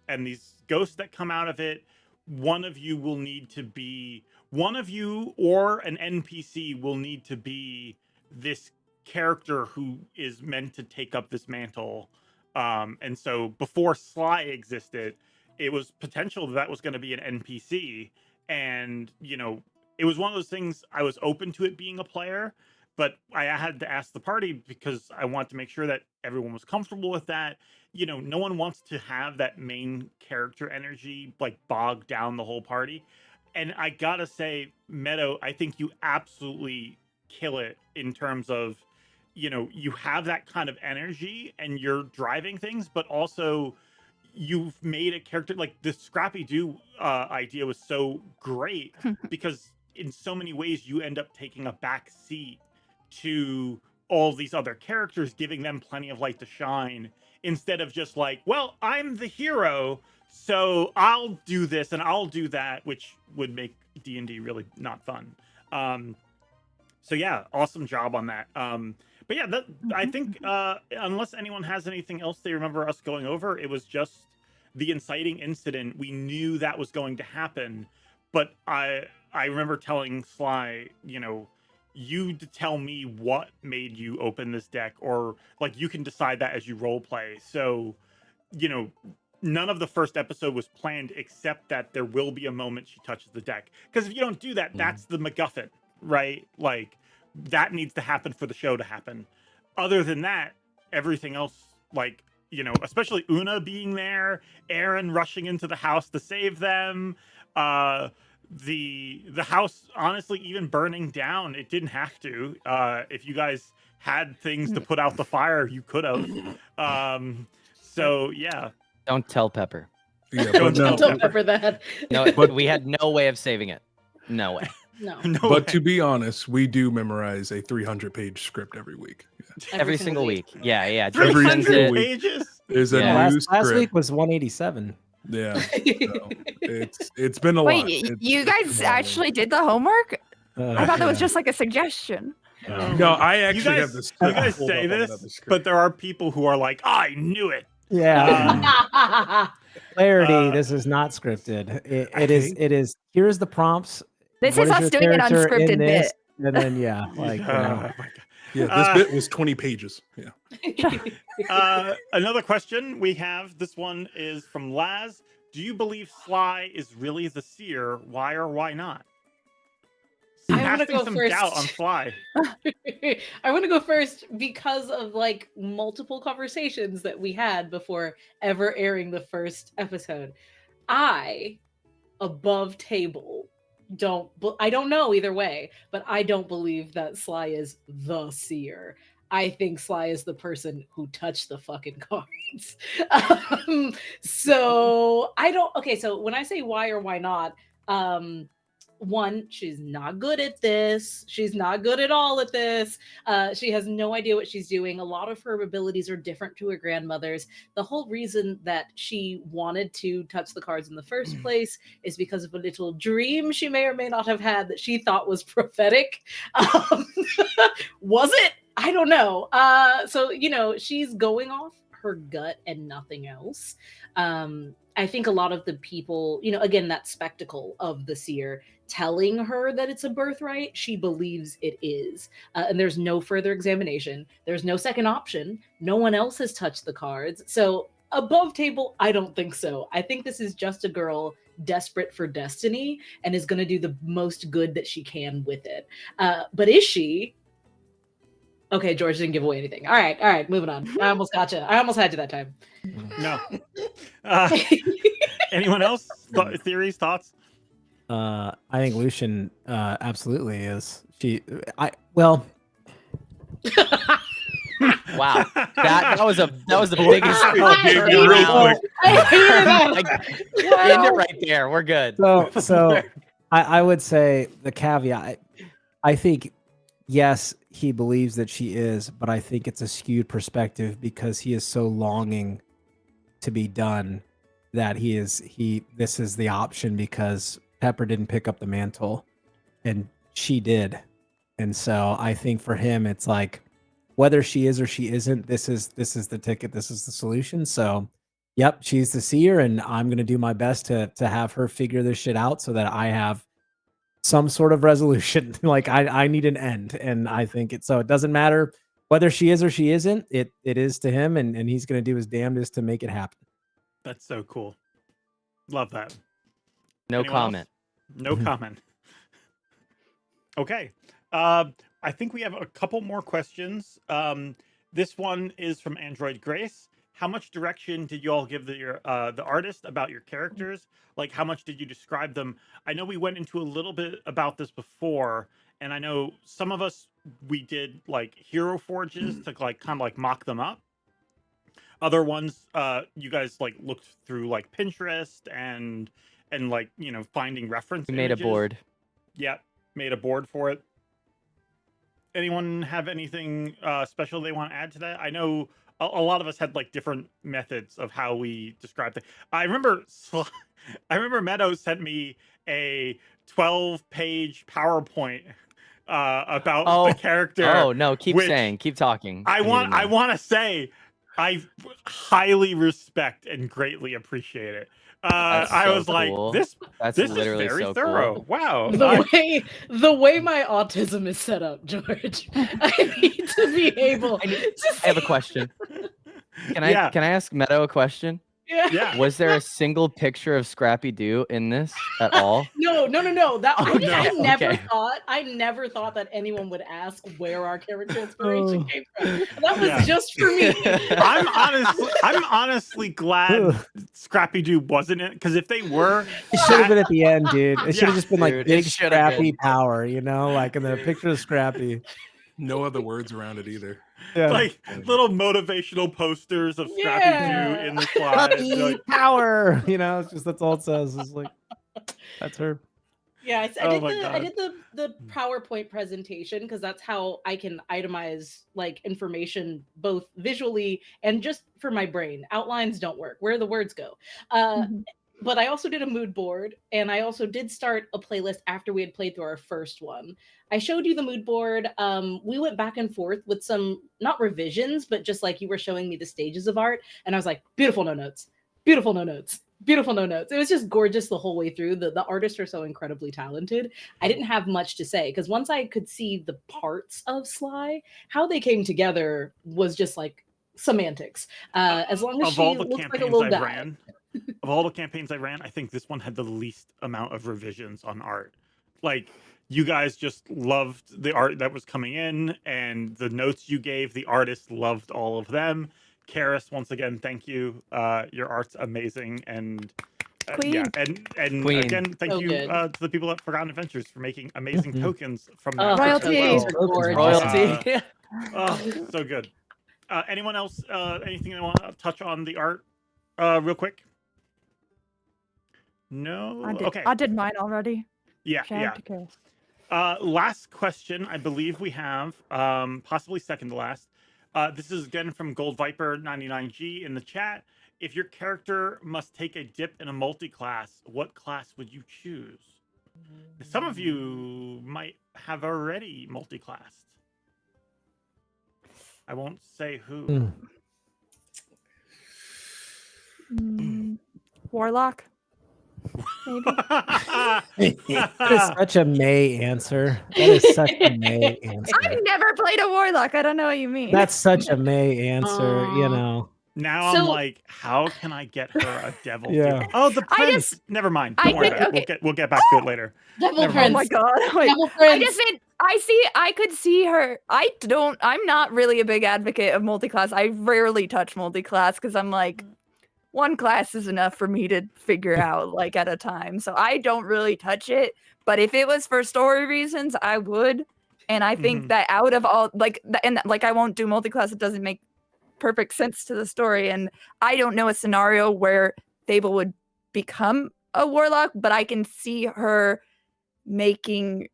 and these ghosts that come out of it. One of you or an NPC will need to be this character who is meant to take up this mantle. And so before Sly existed, it was potential that was going to be an NPC. And, it was one of those things I was open to it being a player, but I had to ask the party because I wanted to make sure that everyone was comfortable with that. No one wants to have that main character energy like bog down the whole party. And I gotta say, Meadow, I think you absolutely kill it in terms of, you have that kind of energy and you're driving things, but also you've made a character like the Scrappy Doo idea was so great because in so many ways you end up taking a back seat to all these other characters, giving them plenty of light to shine instead of just like, well, I'm the hero, so I'll do this and I'll do that, which would make D&D really not fun. So yeah, awesome job on that. But yeah, I think unless anyone has anything else they remember us going over, it was just the inciting incident. We knew that was going to happen, but I remember telling Sly, you to tell me what made you open this deck, or like you can decide that as you role play. So, none of the first episode was planned except that there will be a moment she touches the deck. Because if you don't do that, that's the MacGuffin, right? Like that needs to happen for the show to happen. Other than that, everything else, like, especially Una being there, Aaron rushing into the house to save them, the house honestly even burning down, it didn't have to. If you guys had things to put out the fire, you could have. So yeah, Don't tell Pepper. Yeah, Don't but, tell Don't remember that. No, But- we had no way of saving it. No way. No. no but way. to be honest, we do memorize a 300-page script every week. Yeah. Every single week. Yeah. Every Drew sends single it. week. pages. There's a Yeah. new Last script. week was 187. Yeah, so it's been a Wait, lot. you It's guys been a lot. actually did the homework? I thought that was Yeah. just like a suggestion. No, I actually You guys, have the script. you guys pulled say up on this, another script. but there are people who are like, I knew it. Yeah. Clarity. Uh, This is not scripted. I It is. think- It is. Here's the prompts. This What is us your doing an character in unscripted this? bit. And then yeah, like Oh my God. Yeah, this bit was 20 pages. Yeah. Another question we have. This one is from Laz. Do you believe Sly is really the seer? Why or why not? I want to Casting go some first. doubt on Sly. I want to go first because of like multiple conversations that we had before ever airing the first episode. I, above table, I don't know either way, but I don't believe that Sly is the seer. I think Sly is the person who touched the fucking cards. So I don't. Okay, so when I say why or why not, one, she's not good at this. She's not good at all at this. She has no idea what she's doing. A lot of her abilities are different to her grandmother's. The whole reason that she wanted to touch the cards in the first place is because of a little dream she may or may not have had that she thought was prophetic. Was it? I don't know. So, she's going off her gut and nothing else. I think a lot of the people, again, that spectacle of the seer telling her that it's a birthright, she believes it is. And there's no further examination. There's no second option. No one else has touched the cards. So above table, I don't think so. I think this is just a girl desperate for destiny and is going to do the most good that she can with it. But is she? Okay, George didn't give away anything. All right, moving on. I almost got you. I almost had you that time. No. Anyone else? Theories, thoughts? I think Lucian absolutely is. Well. Wow, that was the biggest. End it right there. We're good. So I would say the caveat. I think yes, he believes that she is, but I think it's a skewed perspective because he is so longing to be done that this is the option because Pepper didn't pick up the mantle and she did. And so I think for him, it's like, whether she is or she isn't, this is the ticket. This is the solution. So, yep, she's the seer, and I'm going to do my best to have her figure this shit out so that I have some sort of resolution. Like I need an end. And I think it doesn't matter whether she is or she isn't, it is to him, and he's going to do his damnedest to make it happen. That's so cool. Love that. No Anyone comment. else? No comment. Okay. I think we have a couple more questions. This one is from Android Grace. How much direction did you all give the artist about your characters? Like, how much did you describe them? I know we went into a little bit about this before, and I know some of us, we did like hero forges to like kind of like mock them up. Other ones, you guys like looked through like Pinterest and like, finding reference We made a images. board. Yeah, made a board for it. Anyone have anything special they want to add to that? I know a lot of us had like different methods of how we describe things. I remember Meadow sent me a 12-page PowerPoint about the character. Oh no, keep talking. I want to say I highly respect and greatly appreciate it. I was cool. like, That's this is literally very so thorough. cool. Wow. The way my autism is set up, George, I need to be able. I have a question. Can I ask Meadow a question? Yeah. Was there a single picture of Scrappy Doo in this at all? No. That Oh, I never thought that anyone would ask where our character inspiration came from. That was just for me. I'm honestly glad Scrappy Doo wasn't in it, because if they were, It should have been at the end, dude. It should have just been like Dude, big it should have Scrappy power, like in the picture of Scrappy. No other words around it either. Yeah. like little motivational posters of Scrappy Doo in the slide. Puppy Like, power. It's just that's all it says. It's like that's her. Yeah, I did God. the PowerPoint presentation because that's how I can itemize like information both visually and just for my brain. Outlines don't work. Where the words go. But I also did a mood board, and I also did start a playlist after we had played through our first one. I showed you the mood board. We went back and forth with some, not revisions, but just like you were showing me the stages of art. And I was like, beautiful, no notes. Beautiful, no notes. Beautiful no notes. It was just gorgeous the whole way through. The artists are so incredibly talented. I didn't have much to say because once I could see the parts of Sly, how they came together was just like semantics. As long as Of all she the looks like a campaigns little I've guy. ran, of all the campaigns I ran, I think this one had the least amount of revisions on art. Like, you guys just loved the art that was coming in, and the notes you gave, the artist loved all of them. Karis, once again, thank you. Your art's amazing, and yeah, Queen. and Queen. again, thank So you good. to the people at Forgotten Adventures for making amazing Mhm. tokens from Oh, that art as Royalty. well. those are gorgeous. Royalty. Oh, so good. Anyone else? Anything they want to touch on the art, real quick? No. Okay. I did mine already. Yeah. Shout Yeah. out to Karis. Last question, I believe we have, possibly second to last. This is again from Gold Viper 99G in the chat. If your character must take a dip in a multi-class, what class would you choose? Some of you might have already multi-classed. I won't say who. Warlock. Maybe. That is such a May answer. That is such a May answer. I've never played a warlock. I don't know what you mean. That's such a May answer, you Aw. know. Now So- I'm like, how can I get her a devil Yeah. deal? Oh, the I prince. just- Never mind. I Don't worry think- about it. okay. We'll get back to it later. Devil Never Prince. Oh my god. Wait, Devil I Prince. just mean I could see her. I'm not really a big advocate of multi-class. I rarely touch multi-class because I'm like, one class is enough for me to figure out like at a time. So I don't really touch it. But if it was for story reasons, I would. And I think that out of all I won't do multi-class, it doesn't make perfect sense to the story. And I don't know a scenario where Fable would become a warlock, but I can see her making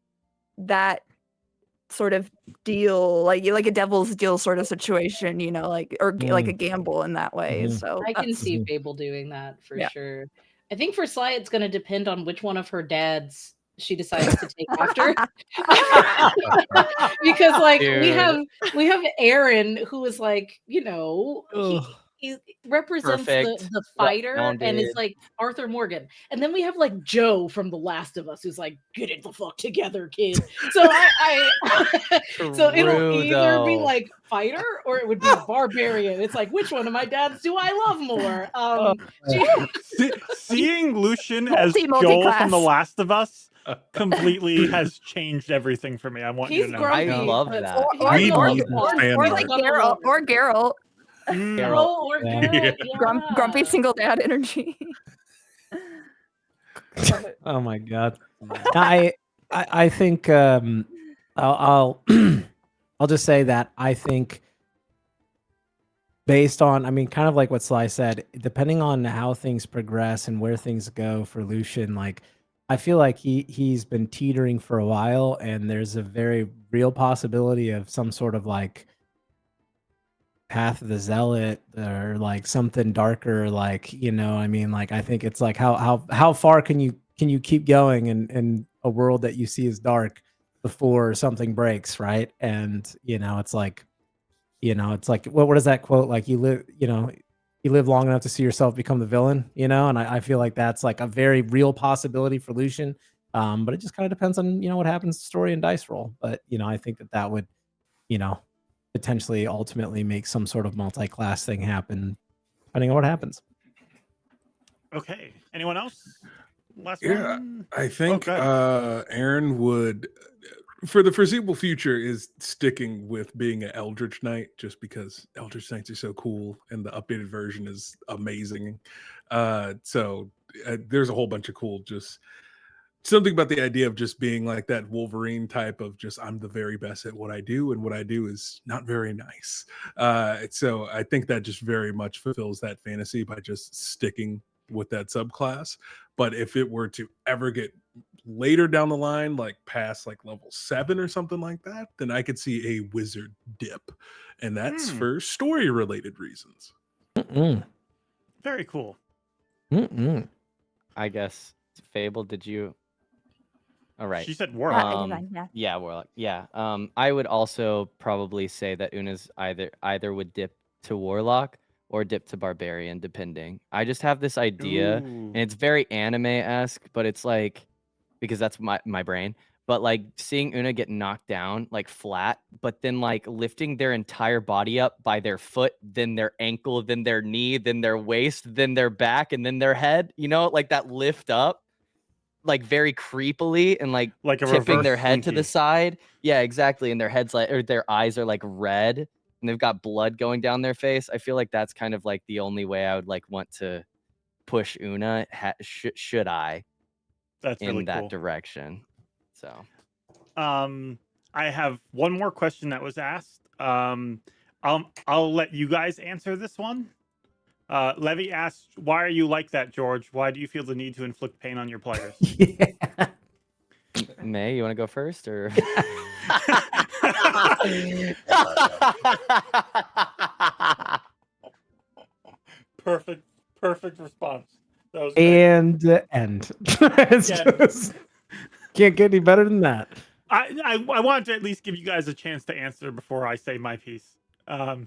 that sort of deal, like a devil's deal sort of situation, you know, like like a gamble in that way. Mhm. So I can that's- see Fable doing that for Yeah. sure. I think for Sly, it's going to depend on which one of her dads she decides to take after. Because like Dude. we have Aaron, who is like, you know, he represents Perfect. the fighter and is Well-rounded. like Arthur Morgan. And then we have like Joe from The Last of Us, who's like, get it the fuck together, kid. So I so it'll True, either be though. like fighter or it would be barbarian. It's like, which one of my dads do I love more? Seeing Lucian as Joel Multi-class. from The Last of Us completely has changed everything for me. I want you He's to know. grumpy. I love but- that. We or need or fan like art. Geralt or Geralt. Geralt. Oh, or Yeah. Geralt, yeah. Grumpy single dad energy. Oh my god. I think I'll I'll just say that I think based on, I mean, kind of like what Sly said, depending on how things progress and where things go for Lucian, like I feel like he's been teetering for a while, and there's a very real possibility of some sort of like Path of the Zealot or like something darker, like, you know, I mean, like I think it's like how far can you keep going in a world that you see as dark before something breaks, right? And you know, it's like what is that quote? Like you live long enough to see yourself become the villain, you know? And I feel like that's like a very real possibility for Lucian. But it just kind of depends on, you know, what happens to story and dice roll. But you know, I think that would, you know, potentially ultimately make some sort of multi-class thing happen, depending on what happens. Okay. Anyone else? Last Yeah, one. I think go ahead. Aaron would, for the foreseeable future, is sticking with being an Eldritch Knight, just because Eldritch Knights are so cool and the updated version is amazing. So there's a whole bunch of cool, just something about the idea of just being like that Wolverine type of just, I'm the very best at what I do, and what I do is not very nice. So I think that just very much fulfills that fantasy by just sticking with that subclass. But if it were to ever get later down the line, like past like level 7 or something like that, then I could see a wizard dip, and that's for story related reasons. Very cool. I guess Fable, did you? All right. She said Warlock. Yeah, Warlock. Yeah. I would also probably say that Una's either would dip to Warlock, or dip to barbarian, depending. I just have this idea, Ooh. and it's very anime-esque, but it's like, because that's my brain. But like seeing Una get knocked down like flat, but then like lifting their entire body up by their foot, then their ankle, then their knee, then their waist, then their back, and then their head. You know, like that lift up, like very creepily, and like Like a tipping their reverse head to the Slinky. side. Yeah, exactly. And their heads like, or their eyes are like red, and they've got blood going down their face. I feel like that's kind of like the only way I would like want to push Una. Should I That's in really that cool. direction? So. I have one more question that was asked. I'll let you guys answer this one. Levy asked, "Why are you like that, George? Why do you feel the need to inflict pain on your players?" Yeah. May, you want to go first, or? Perfect response. That was great. And end. It's Yeah. just, can't get any better than that. I wanted to at least give you guys a chance to answer before I say my piece. I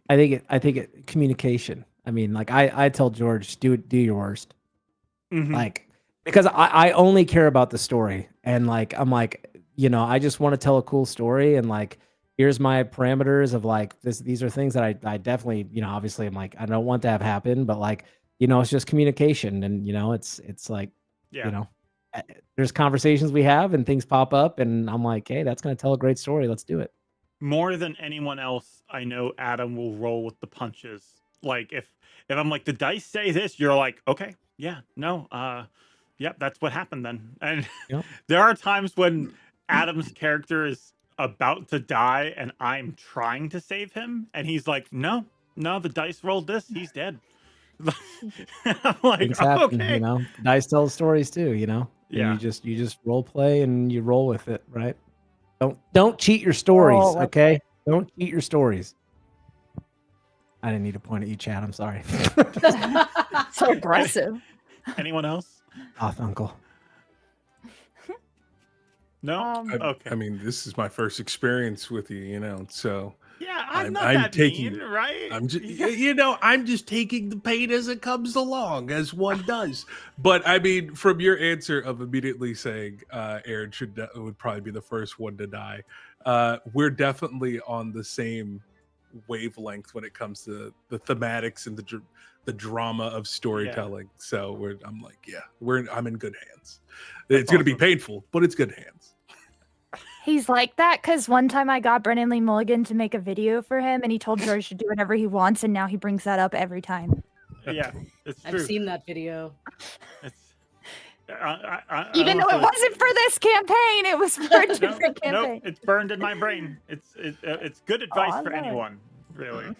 think it communication. I mean, like I tell George, do your worst. Mhm. Like, because I only care about the story, and like I'm like, I just want to tell a cool story, and like here's my parameters of like these are things that I definitely, obviously I'm like I don't want to have happen, but like it's just communication, and it's like Yeah. there's conversations we have and things pop up, and I'm like, hey, that's gonna tell a great story. Let's do it. More than anyone else, I know Adam will roll with the punches. Like if I'm like the dice say this, you're like, okay, yeah, no, yep, that's what happened then. And Yep. there are times when Adam's character is about to die and I'm trying to save him, and he's like, no, the dice rolled this, he's dead. I'm like, Things oh, happen, okay. Dice tell stories too, and Yeah. you just role play and you roll with it, right? Don't cheat your stories, Roll with okay? Don't cheat your stories. I didn't need to point at you, Chad. I'm sorry. So aggressive. Anyone else? Off, Uncle. No. Okay. I mean, this is my first experience with you, so Yeah, I'm not I'm that taking mean, right? I'm just I'm just taking the pain as it comes along, as one does. But I mean, from your answer of immediately saying Aaron would probably be the first one to die, we're definitely on the same wavelength when it comes to the thematics and the drama of storytelling. So I'm like, yeah, I'm in good hands. It's going to be painful, but it's good hands. He's like that because one time I got Brennan Lee Mulligan to make a video for him, and he told George to do whatever he wants, and now he brings that up every time. Yeah, it's true. I've seen that video. It's, Even though it wasn't for this campaign, it was for a different campaign. Nope, it's burned in my brain. It's good advice for I love it. anyone, really.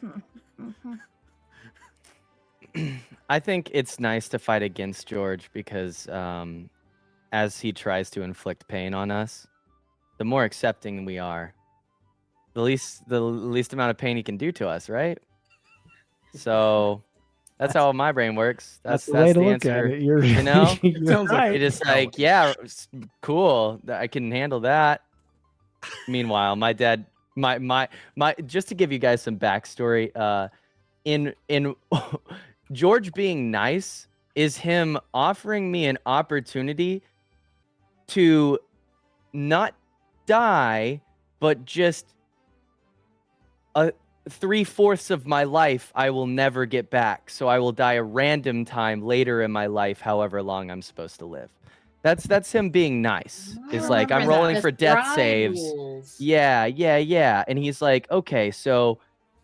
I think it's nice to fight against George because as he tries to inflict pain on us, the more accepting we are, the least amount of pain he can do to us, right? So that's how my brain works. That's the way to the look answer. at it. You're, you know? you're sounds like right. It is like, yeah, cool. I can handle that. Meanwhile, my dad, my just to give you guys some backstory, in George being nice is him offering me an opportunity to not die, but just 3/4 of my life I will never get back. So I will die a random time later in my life, however long I'm supposed to live. That's him being nice. It's like, I'm rolling for death saves. Yeah. And he's like, okay, so,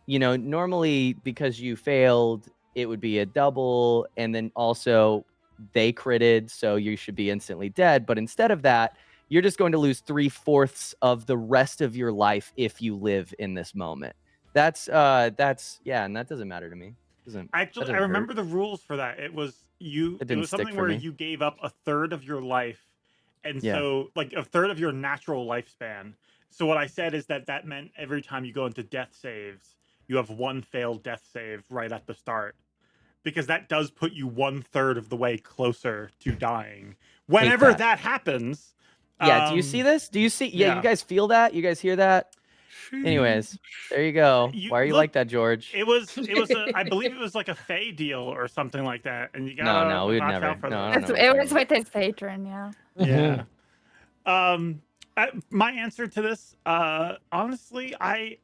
normally because you failed, it would be a double. And then also they critted, so you should be instantly dead. But instead of that, you're just going to lose 3/4 of the rest of your life if you live in this moment. That's and that doesn't matter to me. Actually, I remember the rules for that. It was something where you gave up 1/3 of your life, and so like 1/3 of your natural lifespan. So what I said is that meant every time you go into death saves, you have one failed death save right at the start, because that does put you 1/3 of the way closer to dying. Whenever that happens. Yeah. Do you see this? Do you see? Yeah. You guys feel that? You guys hear that? Anyways, there you go. Why are you look, like that, George? It was I believe it was like a Fey deal or something like that, and you gotta No, we would watch never. out for No, I those. don't know what you're It was talking with his patron, yeah. Yeah. My answer to this, honestly, I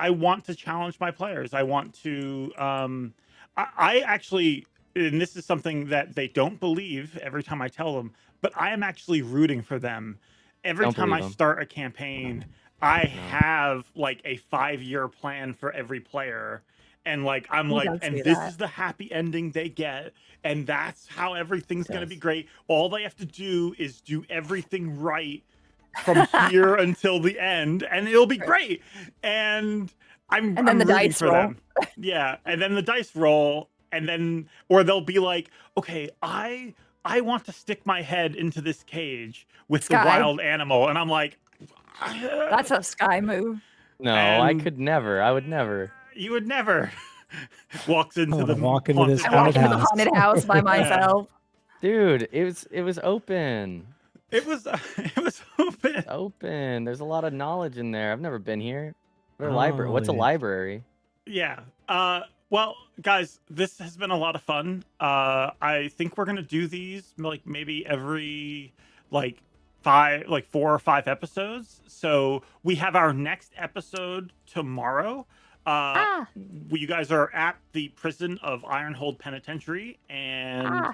want to challenge my players. I want to, I actually, and this is something that they don't believe every time I tell them, but I am actually rooting for them. Every Don't time I believe 'em. start a campaign, I have like a 5-year plan for every player. And like I'm He like, does and do this that. is the happy ending they get, and that's how everything's gonna be Yes. great. All they have to do is do everything right from here until the end, and it'll be great. And I'm And then the rooting dice for roll. them. Yeah, and then the dice roll, and then or they'll be like, okay, I want to stick my head into this cage with the Sky. wild animal, and I'm like, That's a Sky move. No, I And- could never. I would never. you would never. Walks into wanna the walk into this haunted I haunted walk into the house. haunted house by myself. Dude, it was open. It was open. It's open. There's a lot of knowledge in there. I've never been here. What a library? What's a Knowledge. library? Yeah. Well, guys, this has been a lot of fun. I think we're gonna do these like maybe every like 4 or 5 episodes. So we have our next episode tomorrow. You guys are at the prison of Ironhold Penitentiary and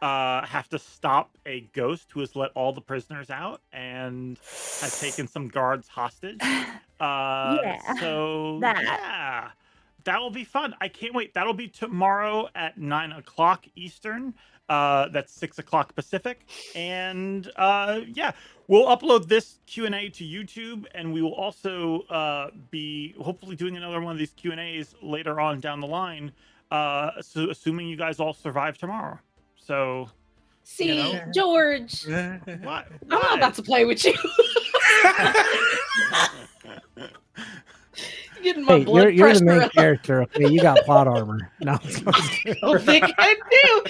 have to stop a ghost who has let all the prisoners out and has taken some guards hostage. So yeah, that will be fun. I can't wait. That'll be tomorrow at 9 o'clock Eastern. That's 6 o'clock Pacific. And yeah, we'll upload this Q&A to YouTube, and we will also be hopefully doing another one of these Q&As later on down the line, so assuming you guys all survive tomorrow. So, See, you know. George, What? I'm not about to play with you. Getting my Hey, blood you're the pressure main up. character. Okay, you got plot armor. No, I don't think I do.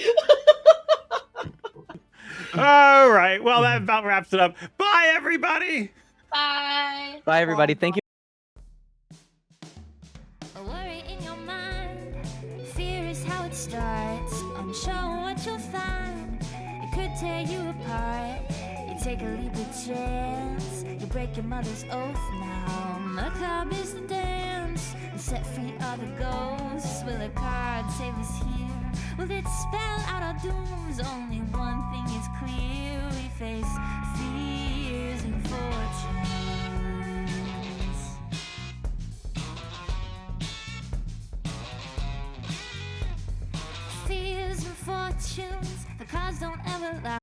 All right. Well, that about wraps it up. Bye, everybody. Bye. Bye, everybody. Thank you. A worry in your mind, fear is how it starts. Unsure what you'll find, it could tear you apart. You take a leap of chance, you break your mother's oath now. Macabre is the dance, and set free are the ghosts. Will a card save us here? Will it spell out our dooms? Only one thing is clear, we face fears and fortunes. Fears and fortunes, the cards don't ever lie.